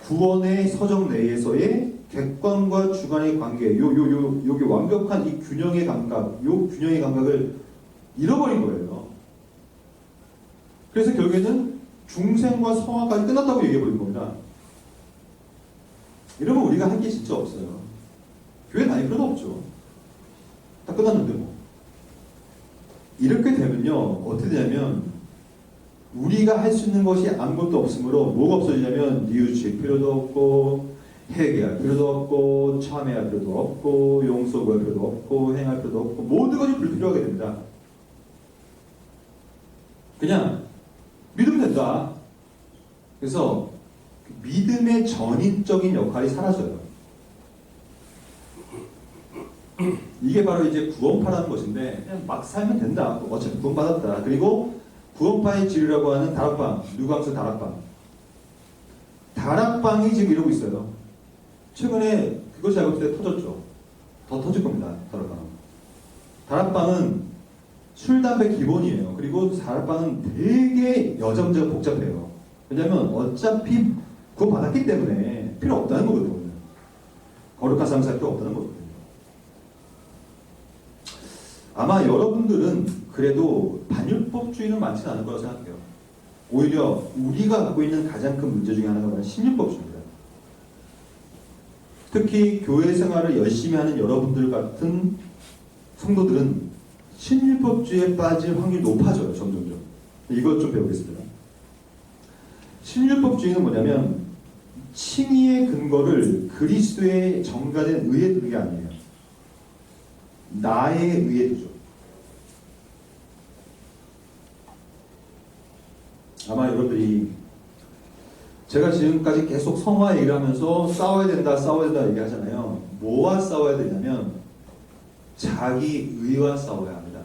구원의 서정 내에서의 객관과 주관의 관계, 요게 완벽한 이 균형의 감각, 요 균형의 감각을 잃어버린 거예요. 그래서 결국에는 중생과 성화까지 끝났다고 얘기해버린 겁니다. 이러면 우리가 할 게 진짜 없어요. 교회 다닐 필요도 없죠. 다 끝났는데 뭐. 이렇게 되면요, 어떻게 되냐면 우리가 할 수 있는 것이 아무것도 없으므로 뭐가 없어지냐면 뉘우칠 필요도 없고 회개할 필요도 없고 참회할 필요도 없고 용서할 필요도 없고 행할 필요도 없고 모든 것이 불필요하게 됩니다. 그냥 믿으면 된다. 그래서 믿음의 전인적인 역할이 사라져요. 이게 바로 이제 구원파라는 것인데 그냥 막 살면 된다. 어차피 구원받았다. 그리고 구원파의 진리라고 하는 다락방, 누광수 다락방. 다락방이 지금 이러고 있어요. 최근에 그것이 알고 있을 때 터졌죠. 더 터질 겁니다. 다락방은. 다락방은 술, 담배 기본이에요. 그리고 다락방은 되게 여정적 복잡해요. 왜냐하면 어차피 구원받았기 때문에 필요 없다는 거거든요. 거룩한 삶 살 필요 없다는 거거든요. 아마 여러분들은 그래도 반율법주의는 많지는 않을 거라고 생각해요. 오히려 우리가 갖고 있는 가장 큰 문제 중에 하나가 바로 신율법주의입니다. 특히 교회 생활을 열심히 하는 여러분들 같은 성도들은 신율법주의에 빠질 확률이 높아져요. 점점점. 이것 좀 배우겠습니다. 신율법주의는 뭐냐면 칭의의 근거를 그리스도의 정가된 의에 두는 게 아니에요. 나의 의에 두죠. 아마 여러분들이 제가 지금까지 계속 성화 얘기를 하면서 싸워야 된다 얘기하잖아요. 뭐와 싸워야 되냐면 자기 의와 싸워야 합니다.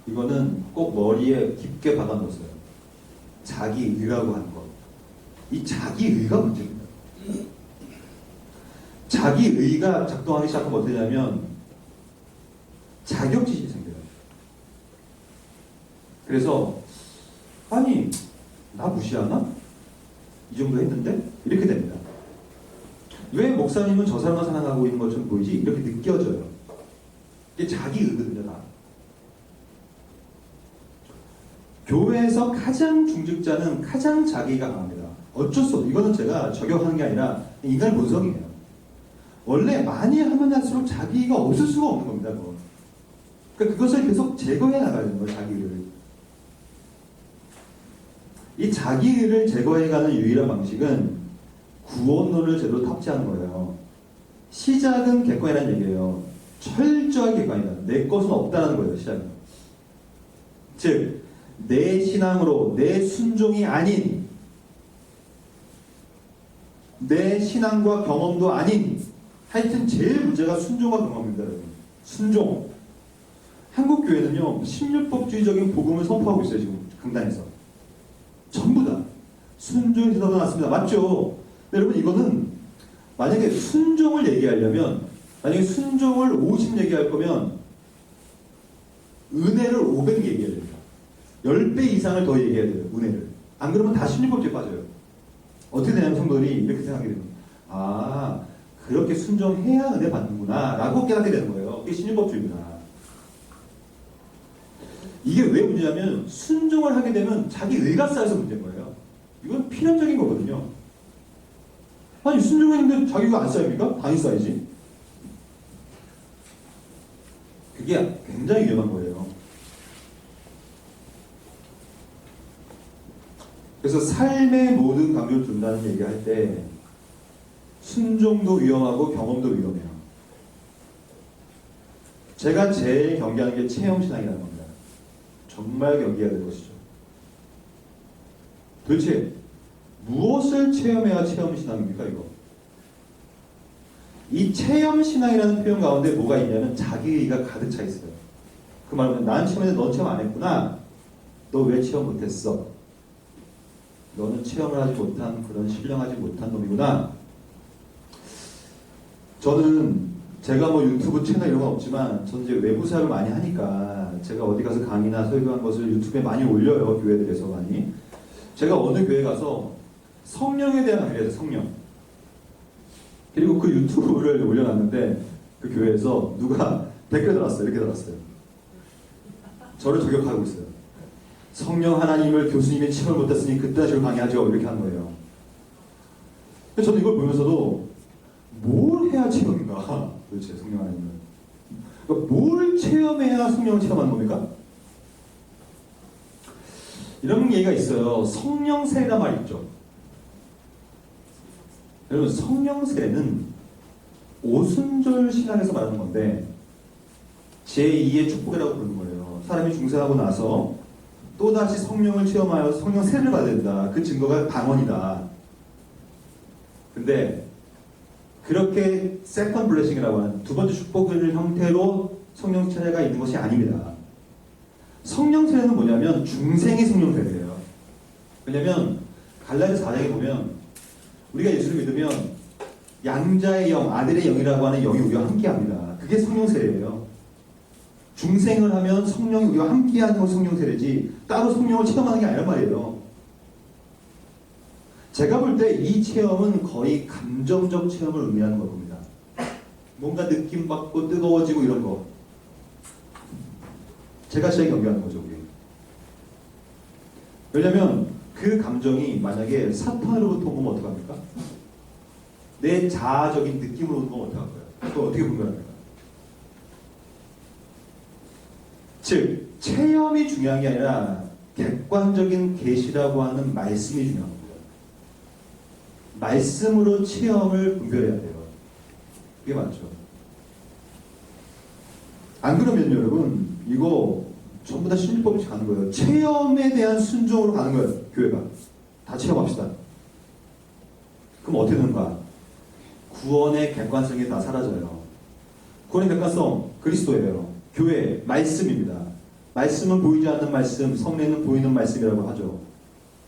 이거는 꼭 머리에 깊게 박아놓으세요. 자기 의라고 하는 것. 이 자기 의가 문제입니다. 자기 의가 작동하기 시작하면 어떻게 되냐면 자격지심이 생겨요. 그래서 아니 나 무시하나? 이 정도 했는데? 이렇게 됩니다. 왜 목사님은 저 사람만 사랑하고 있는 것처럼 보이지? 이렇게 느껴져요. 이게 자기 의거든요, 다. 교회에서 가장 중직자는 가장 자기가 강합니다. 어쩔 수 없어요. 이거는 제가 적용하는 게 아니라 인간의 본성이에요. 원래 많이 하면 할수록 자기가 없을 수가 없는 겁니다. 그러니까 그것을 계속 제거해 나가야 되는 거예요, 자기를. 이 자기를 제거해가는 유일한 방식은 구원론을 제대로 탑재하는 거예요. 시작은 객관이라는 얘기예요. 철저하게 객관이다. 내 것은 없다는 거예요, 시작은. 즉, 내 신앙으로 내 순종이 아닌, 내 신앙과 경험도 아닌, 하여튼 제일 문제가 순종과 경험입니다, 여러분. 순종. 한국 교회는요, 신율법주의적인 복음을 선포하고 있어요, 지금 강단에서. 전부 다 순종이 나왔습니다. 맞죠? 여러분, 이거는 만약에 순종을 얘기하려면, 만약에 순종을 50 얘기할 거면 은혜를 500 얘기해야 됩니다. 10배 이상을 더 얘기해야 돼요, 은혜를. 안 그러면 다 신율법주의에 빠져요. 어떻게 되냐면 성도들이 이렇게 생각하게 됩니다. 아, 그렇게 순종해야 은혜 받는구나 라고 깨닫게 되는 거예요. 그게 신율법주의구나. 이게 왜 문제냐면 순종을 하게 되면 자기 의가 쌓여서 문제인 거예요. 이건 필연적인 거거든요. 아니, 순종했는데 자기가 안 쌓입니까? 당연히 쌓이지. 그게 굉장히 위험한 거예요. 그래서 삶의 모든 강조를 둔다는 얘기할 때 순종도 위험하고 경험도 위험해요. 제가 제일 경계하는 게 체험신앙이라는 겁니다. 정말 경계해야 될 것이죠. 도대체 무엇을 체험해야 체험신앙입니까, 이거? 이 체험신앙이라는 표현 가운데 뭐가 있냐면 자기의가 가득 차 있어요. 그 말은 난 체험했는데 넌 체험 안 했구나. 너 왜 체험 못했어? 너는 체험을 하지 못한 그런 신령하지 못한 놈이구나. 저는 제가 뭐 유튜브 채널 이런 건 없지만 저는 이제 외부 사업을 많이 하니까 제가 어디 가서 강의나 설교한 것을 유튜브에 많이 올려요. 교회들에서 많이. 제가 어느 교회 가서 성령에 대한 강의를 해요. 성령. 그리고 그 유튜브를 올려놨는데 그 교회에서 누가 댓글 달았어요. 이렇게 달았어요. 저를 저격하고 있어요. 성령 하나님을 교수님이 체험을 못했으니 그때나 저를 강의하죠. 이렇게 하는 거예요. 근데 저는 이걸 보면서도 뭘 해야 체험인가? 도대체 성령 하나님을. 그러니까 뭘 체험해야 성령을 체험하는 겁니까? 이런 얘기가 있어요. 성령 세례란 말이 있죠. 여러분, 성령 세례는 오순절 신앙에서 말하는 건데 제2의 축복이라고 부르는 거예요. 사람이 중생하고 나서 또다시 성령을 체험하여 성령 세례를 받아야 된다. 그 증거가 방언이다. 근데 그렇게 세컨 블레싱이라고 하는 두 번째 축복을 형태로 성령 세례가 있는 것이 아닙니다. 성령 세례는 뭐냐면 중생의 성령 세례예요. 왜냐면 갈라디아서 4장에 보면 우리가 예수를 믿으면 양자의 영, 아들의 영이라고 하는 영이 우리와 함께합니다. 그게 성령 세례예요. 중생을 하면 성령이 우리와 함께하는 것이 성령 세례지 따로 성령을 체험하는 게 아니란 말이에요. 제가 볼 때 이 체험은 거의 감정적 체험을 의미하는 걸 겁니다. 뭔가 느낌 받고 뜨거워지고 이런 거. 제가 제일 경계하는 거죠, 우리. 왜냐면 그 감정이 만약에 사탄으로부터 오면 어떡합니까? 내 자아적인 느낌으로 오면 어떡할까요? 그거 어떻게 분별합니까? 즉, 체험이 중요한 게 아니라 객관적인 계시라고 하는 말씀이 중요한 겁니다. 말씀으로 체험을 분별해야 돼요. 그게 맞죠. 안 그러면 여러분, 이거 전부 다 신율법이 가는 거예요. 체험에 대한 순종으로 가는 거예요. 교회가. 다 체험합시다. 그럼 어떻게 되는가? 구원의 객관성이 다 사라져요. 구원의 객관성, 그리스도예요. 교회, 말씀입니다. 말씀은 보이지 않는 말씀, 성례는 보이는 말씀이라고 하죠.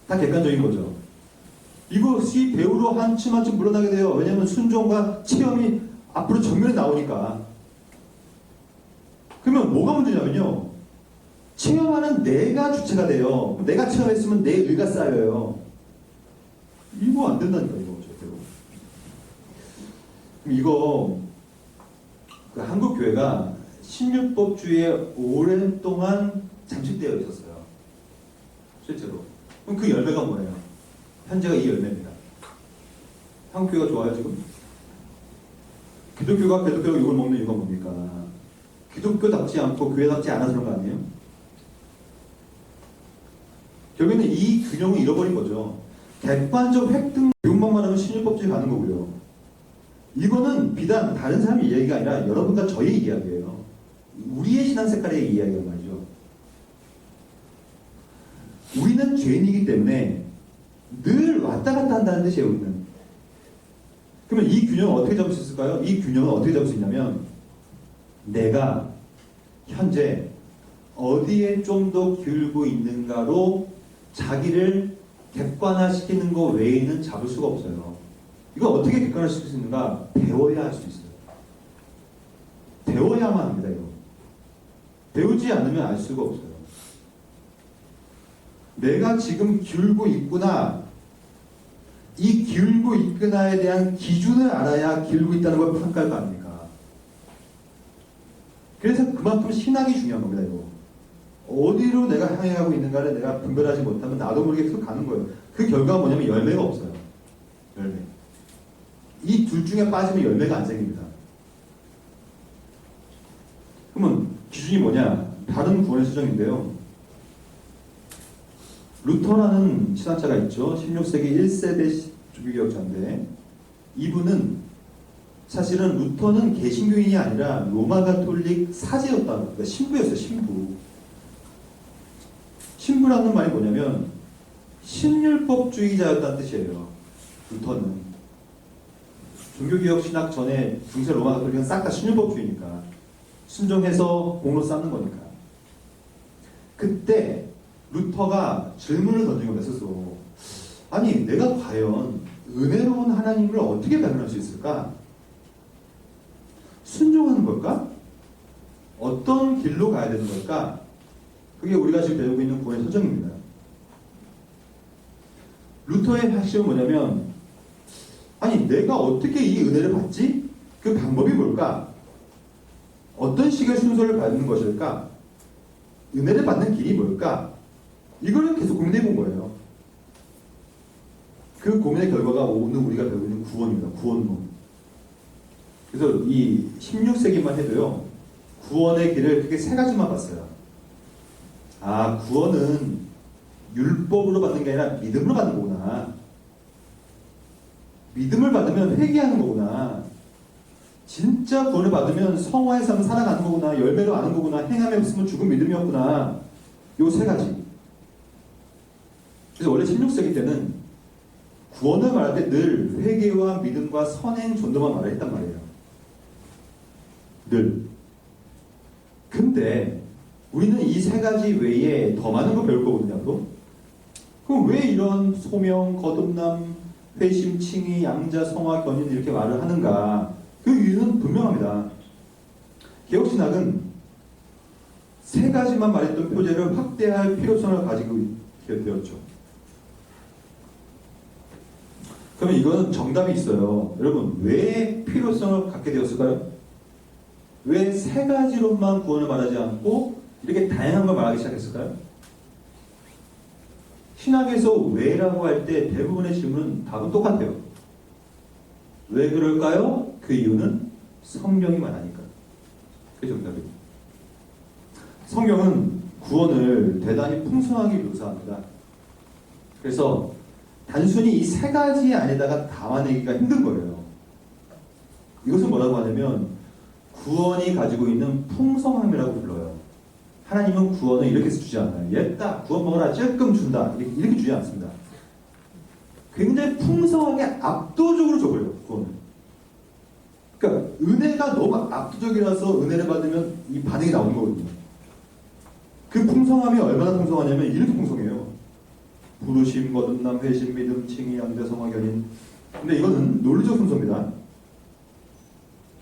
다 객관적인 거죠. 이것이 배우로 한층 한층 물러나게 돼요. 왜냐하면 순종과 체험이 앞으로 정면에 나오니까. 그러면 뭐가 문제냐면요. 체험하는 내가 주체가 돼요. 내가 체험했으면 내 의가 쌓여요. 이거 안 된다니까, 이거 절대로. 이거 그 한국 교회가 신율법주의에 오랜동안 잠식되어 있었어요. 실제로. 그럼 그 열매가 뭐예요? 현재가 이 열매입니다. 한국 교회가 좋아요 지금? 기독교가 이걸 먹는 이유가 뭡니까? 기독교답지 않고 교회답지 않아서 그런 거 아니에요? 결국에는 이 균형을 잃어버린 거죠. 객관적 획득 교육만 하면 신율법주의 가는 거고요. 이거는 비단 다른 사람의 이야기가 아니라 여러분과 저의 이야기예요. 우리의 신앙 색깔의 이야기란 말이죠. 우리는 죄인이기 때문에 늘 왔다 갔다 한다는 뜻이에요, 우리는. 그러면 이 균형을 어떻게 잡을 수 있을까요? 이 균형을 어떻게 잡을 수 있냐면 내가 현재 어디에 좀 더 기울고 있는가로 자기를 객관화시키는 것 외에는 잡을 수가 없어요. 이거 어떻게 객관화시킬 수 있는가? 배워야 할 수 있어요. 배워야만 합니다, 이거. 배우지 않으면 알 수가 없어요. 내가 지금 기울고 있구나. 이 기울고 있구나에 대한 기준을 알아야 기울고 있다는 걸 평가할 거 아닙니까? 그래서 그만큼 신학이 중요한 겁니다, 이거. 어디로 내가 향해 가고 있는가를 내가 분별하지 못하면 나도 모르게 계속 가는 거예요. 그 결과가 뭐냐면 열매가 없어요. 열매. 이 둘 중에 빠지면 열매가 안 생깁니다. 그러면 기준이 뭐냐? 다른 구원의 수정인데요. 루터라는 신학자가 있죠. 16세기 1세대 종교개혁자인데 이분은 사실은 루터는 개신교인이 아니라 로마 가톨릭 사제였다. 그러니까 신부였어요. 신부. 신부라는 말이 뭐냐면 신율법주의자였다는 뜻이에요. 루터는. 종교개혁 신학 전에 중세 로마 가톨릭은 싹 다 신율법주의니까 순종해서 공로 쌓는 거니까. 그때 루터가 질문을 던진 겁니다, 스스로. 아니, 내가 과연 은혜로운 하나님을 어떻게 발견할 수 있을까? 순종하는 걸까? 어떤 길로 가야 되는 걸까? 그게 우리가 지금 배우고 있는 구원의 서정입니다. 루터의 핵심은 뭐냐면, 아니, 내가 어떻게 이 은혜를 받지? 그 방법이 뭘까? 어떤 식의 순서를 받는 것일까? 은혜를 받는 길이 뭘까? 이걸 계속 고민해 본 거예요. 그 고민의 결과가 오늘 우리가 배우고 있는 구원입니다. 구원론. 그래서 이 16세기만 해도요. 구원의 길을 크게 세 가지만 봤어요. 아, 구원은 율법으로 받는 게 아니라 믿음으로 받는 거구나. 믿음을 받으면 회개하는 거구나. 진짜 구원을 받으면 성화에서 하면 살아가는 거구나. 열매로 아는 거구나. 행함이 없으면 죽은 믿음이었구나. 요 세 가지. 그래서 원래 16세기 때는 구원을 말할 때 늘 회개와 믿음과 선행 전도만 말을 했단 말이에요. 늘. 근데 우리는 이 세 가지 외에 더 많은 거 배울 거거든요. 또. 그럼 왜 이런 소명, 거듭남, 회심, 칭의, 양자, 성화, 견인 이렇게 말을 하는가? 그 이유는 분명합니다. 개혁신학은 세 가지만 말했던 표제를 확대할 필요성을 가지고 되었죠. 그러면 이거는 정답이 있어요. 여러분, 왜 필요성을 갖게 되었을까요? 왜 세 가지로만 구원을 말하지 않고 이렇게 다양한 걸 말하기 시작했을까요? 신학에서 왜라고 할 때 대부분의 질문은 답은 똑같아요. 왜 그럴까요? 그 이유는 성경이 말하니까. 그게 정답이에요. 성경은 구원을 대단히 풍성하게 묘사합니다. 그래서 단순히 이 세 가지 안에다가 담아내기가 힘든 거예요. 이것은 뭐라고 하냐면 구원이 가지고 있는 풍성함이라고 불러요. 하나님은 구원을 이렇게 주지 않아요. 얘딱 구원 먹으라 찔끔 준다. 이렇게 주지 않습니다. 굉장히 풍성하게 압도적으로 줘버려요. 구원을. 그러니까 은혜가 너무 압도적이라서 은혜를 받으면 이 반응이 나오는 거거든요. 그 풍성함이 얼마나 풍성하냐면 이렇게 풍성해요. 부르심, 거듭남, 회심, 믿음, 칭의, 양대, 성화, 견인. 근데 이거는 논리적 순서입니다.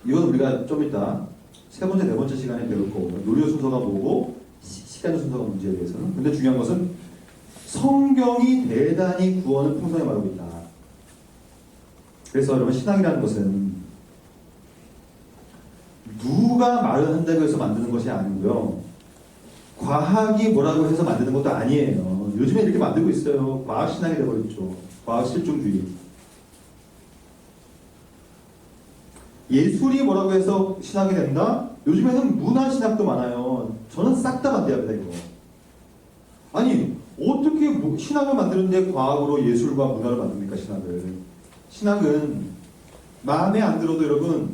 이건 우리가 좀 이따 세 번째, 네 번째 시간에 배울 거고요. 논리적 순서가 뭐고 시간적 순서가 문제에 대해서는. 근데 중요한 것은 성경이 대단히 구원을 풍성히 말하고 있다. 그래서 여러분 신앙이라는 것은 누가 말을 한다고 해서 만드는 것이 아니고요. 과학이 뭐라고 해서 만드는 것도 아니에요. 요즘에 이렇게 만들고 있어요. 과학신앙이 되어버렸죠. 과학실종주의. 예술이 뭐라고 해서 신학이 된다? 요즘에는 문화신학도 많아요. 저는 싹 다 반대합니다, 이거. 아니, 어떻게 신학을 만드는데 과학으로 예술과 문화를 만듭니까, 신학을? 신학은 마음에 안 들어도 여러분,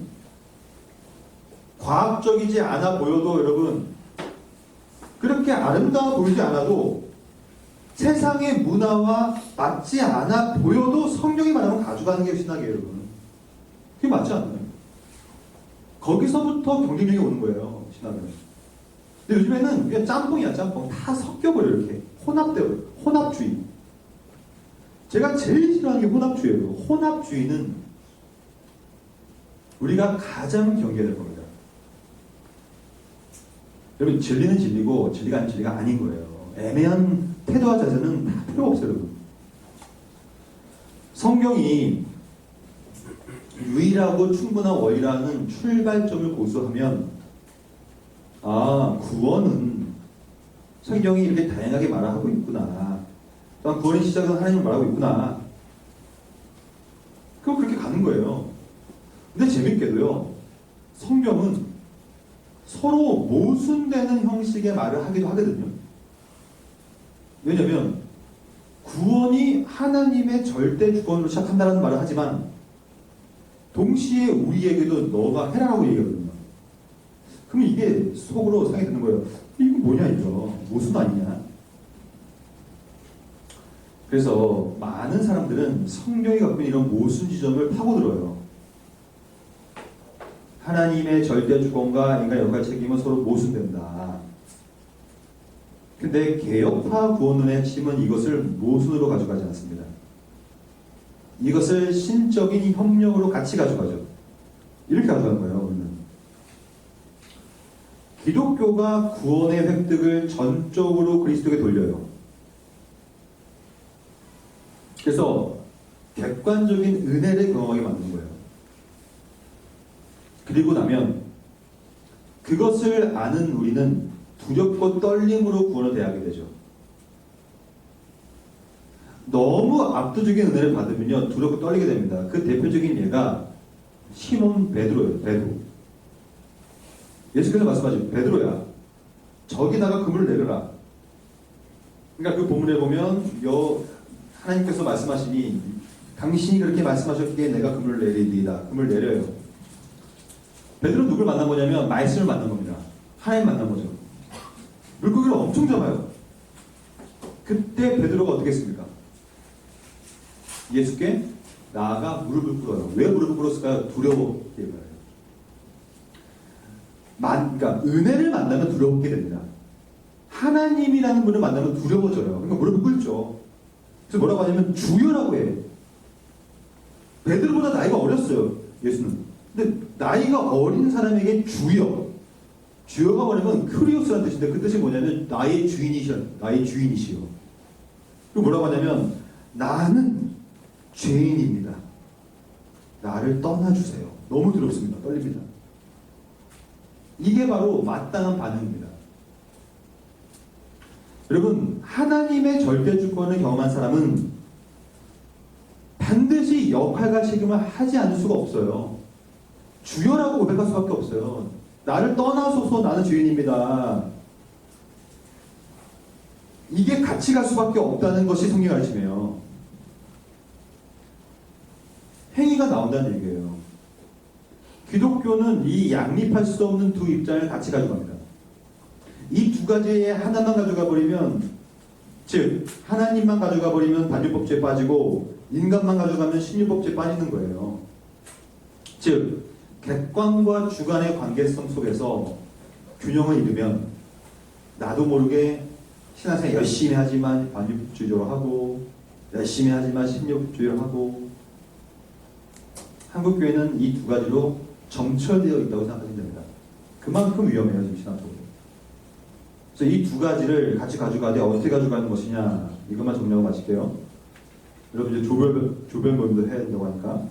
과학적이지 않아 보여도 여러분, 그렇게 아름다워 보이지 않아도 세상의 문화와 맞지 않아 보여도 성경이 말하면 가져가는 게 신학이에요, 여러분. 그게 맞지 않나요? 거기서부터 경쟁력이 오는 거예요, 신학은. 근데 요즘에는 그냥 짬뽕이야, 짬뽕. 다 섞여버려요, 이렇게. 혼합돼요. 혼합주의. 제가 제일 싫어하는 게 혼합주의예요. 혼합주의는 우리가 가장 경계해야 될 겁니다. 여러분, 진리는 진리고 진리가 아닌 진리가 아닌 거예요. 애매한 태도와 자세는 다 필요 없어요, 여러분. 성경이 유일하고 충분한 원리라는 출발점을 고수하면 구원은 성경이 이렇게 다양하게 말하고 있구나. 또한 구원의 시작은 하나님을 말하고 있구나. 그럼 그렇게 가는 거예요. 근데 재밌게도요. 성경은 서로 모순되는 형식의 말을 하기도 하거든요. 왜냐하면 구원이 하나님의 절대 주권으로 시작한다는 말을 하지만 동시에 우리에게도 너가 해라라고 얘기하거든요. 그럼 이게 속으로 생각이 드는 거예요. 이거 뭐냐 이거. 모순 아니냐. 그래서 많은 사람들은 성경이 갖고 있는 이런 모순 지점을 파고들어요. 하나님의 절대 주권과 인간의 역할 책임은 서로 모순된다. 근데 개혁파 구원론의 핵심은 이것을 모순으로 가져가지 않습니다. 이것을 신적인 협력으로 같이 가져가죠. 이렇게 가져가는 거예요, 우리는. 기독교가 구원의 획득을 전적으로 그리스도에게 돌려요. 그래서 객관적인 은혜를 경험하게 만든 거예요. 그리고 나면 그것을 아는 우리는 두렵고 떨림으로 구원을 대하게 되죠. 너무 압도적인 은혜를 받으면요 두렵고 떨리게 됩니다. 그 대표적인 예가 시몬 베드로예요. 베드로. 예수께서 말씀하시죠. 베드로야, 저기다가 그물을 내려라. 그러니까 그 본문에 보면 하나님께서 말씀하시니 당신이 그렇게 말씀하셨기에 내가 그물을 내리리이다. 그물을 내려요. 베드로 누굴 만난 거냐면 말씀을 만난 겁니다. 하나님 만난 거죠. 물고기를 엄청 잡아요. 그때 베드로가 어떻게 했습니까? 예수께 나아가 무릎을 꿇어요. 왜 무릎을 꿇었을까요? 두려워. 그러니까 은혜를 만나면 두렵게 됩니다. 하나님이라는 분을 만나면 두려워져요. 그러니까 무릎을 꿇죠. 그래서 뭐라고 하냐면 주여라고 해. 베드로보다 나이가 어렸어요. 예수는. 근데 나이가 어린 사람에게 주여가 뭐냐면 크리오스라는 뜻인데 그 뜻이 뭐냐면 나의 주인이시여. 그리고 뭐라고 하냐면 나는 죄인입니다. 나를 떠나주세요. 너무 두렵습니다. 떨립니다. 이게 바로 마땅한 반응입니다. 여러분, 하나님의 절대 주권을 경험한 사람은 반드시 역할과 책임을 하지 않을 수가 없어요. 주여라고 고백할 수밖에 없어요. 나를 떠나소서, 나는 죄인입니다. 이게 같이 갈 수밖에 없다는 것이 성경이 가르치며요. 행위가 나온다는 얘기예요. 기독교는 이 양립할 수 없는 두 입장을 같이 가져갑니다. 이 두 가지에 하나만 가져가 버리면, 즉 하나님만 가져가 버리면 반율법죄에 빠지고 인간만 가져가면 신율법죄에 빠지는 거예요. 즉 객관과 주관의 관계성 속에서 균형을 잃으면 나도 모르게 신앙생활 열심히 하지만 반율법주의로 하고 열심히 하지만 신율법주의로 하고, 한국교회는 이 두 가지로 정철되어 있다고 생각하시면 됩니다. 그만큼 위험해요, 지금 신학적으로. 그래서 이 두 가지를 같이 가져가되 어떻게 가져가는 것이냐, 이것만 정리하고 마칠게요. 여러분 이제 조별 모임도 해야 된다고 하니까.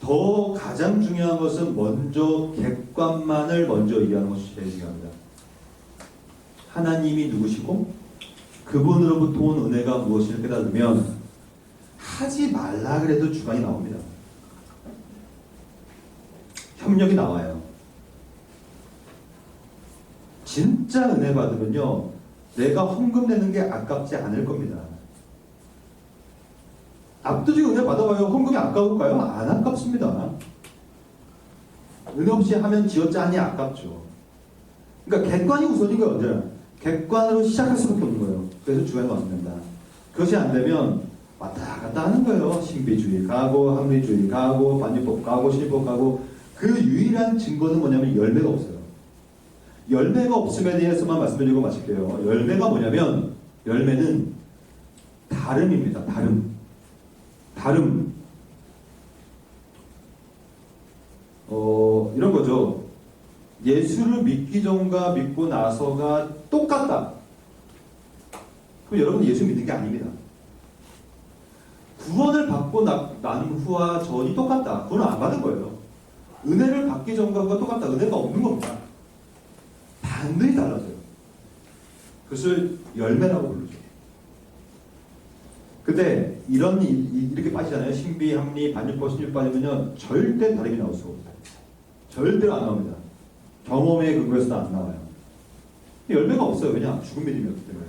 더 가장 중요한 것은 먼저 객관만을 먼저 이해하는 것이 제일 중요합니다. 하나님이 누구시고 그분으로부터 온 은혜가 무엇인지 깨달으면 하지 말라 그래도 주관이 나옵니다. 협력이 나와요. 진짜 은혜 받으면요, 내가 헌금 내는 게 아깝지 않을 겁니다. 압도적인 은혜 받아봐요. 헌금이 아까울까요? 안 아깝습니다. 은혜 없이 하면 지어짜니 아깝죠. 그러니까 객관이 우선인 거예요. 언제나. 객관으로 시작할 수밖에 없는 거예요. 그래서 주관이 왔습니다. 그것이 안 되면 왔다 갔다 하는 거예요. 신비주의 가고 합리주의 가고 반유법 가고 신유법 가고. 그 유일한 증거는 뭐냐면 열매가 없어요. 열매가 없음에 대해서만 말씀드리고 마칠게요. 열매가 뭐냐면 열매는 다름입니다. 다름. 이런 거죠. 예수를 믿기 전과 믿고 나서가 똑같다. 그럼 여러분 예수 믿는 게 아닙니다. 구원을 받고 난 후와 전이 똑같다. 그건 안 받은 거예요. 은혜를 받기 전과 후가 똑같다. 은혜가 없는 겁니다. 반드시 달라져요. 그것을 열매라고 부르죠. 근데 이렇게 빠지잖아요. 신비, 합리, 반유법, 신유법 빠지면요 절대 다름이 나올 수가 없어요. 절대로 안 나옵니다. 경험에 근거해서도 안 나와요. 열매가 없어요. 왜냐? 죽은 믿음이 없기 때문에.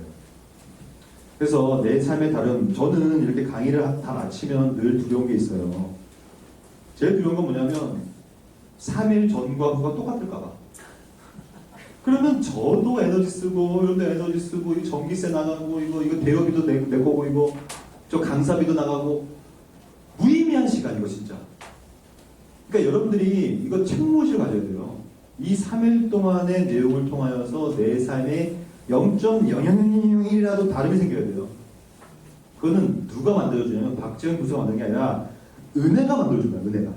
그래서 내 삶의 다름, 저는 이렇게 강의를 다 마치면 늘 두려운 게 있어요. 제일 두려운 건 뭐냐면 3일 전과 후가 똑같을까 봐. 그러면 저도 에너지 쓰고 이런데 에너지 쓰고 이 전기세 나가고 이거 대여비도 내 거고 이거 저 강사비도 나가고 무의미한 시간이고 진짜. 그러니까 여러분들이 이거 책무의식을 가져야 돼요. 이 3일 동안의 내용을 통하여서 내 삶에 0.0001이라도 다름이 생겨야 돼요. 그거는 누가 만들어주냐면 박지원 교수가 만든 게 아니라 은혜가 만들어준 거야. 은혜가.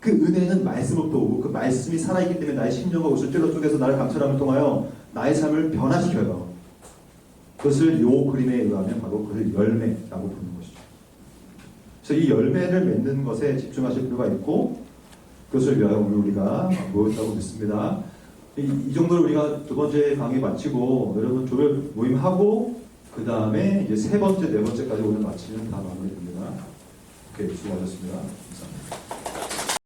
그 은혜는 말씀으로부터 오고 그 말씀이 살아있기 때문에 나의 심령과 옷을 찔러 쪼개서 나를 감찰함을 통하여 나의 삶을 변화시켜요. 그것을 요 그림에 의하면 바로 그 열매라고 부르는 것이죠. 그래서 이 열매를 맺는 것에 집중하실 필요가 있고 그것을 위하여 오늘 우리가 모였다고 믿습니다. 이 정도로 우리가 두 번째 강의 마치고 여러분 조별 모임하고 그 다음에 이제 세 번째, 네 번째까지 오늘 마치면 다 마무리됩니다. 오케이, 수고하셨습니다. 감사합니다.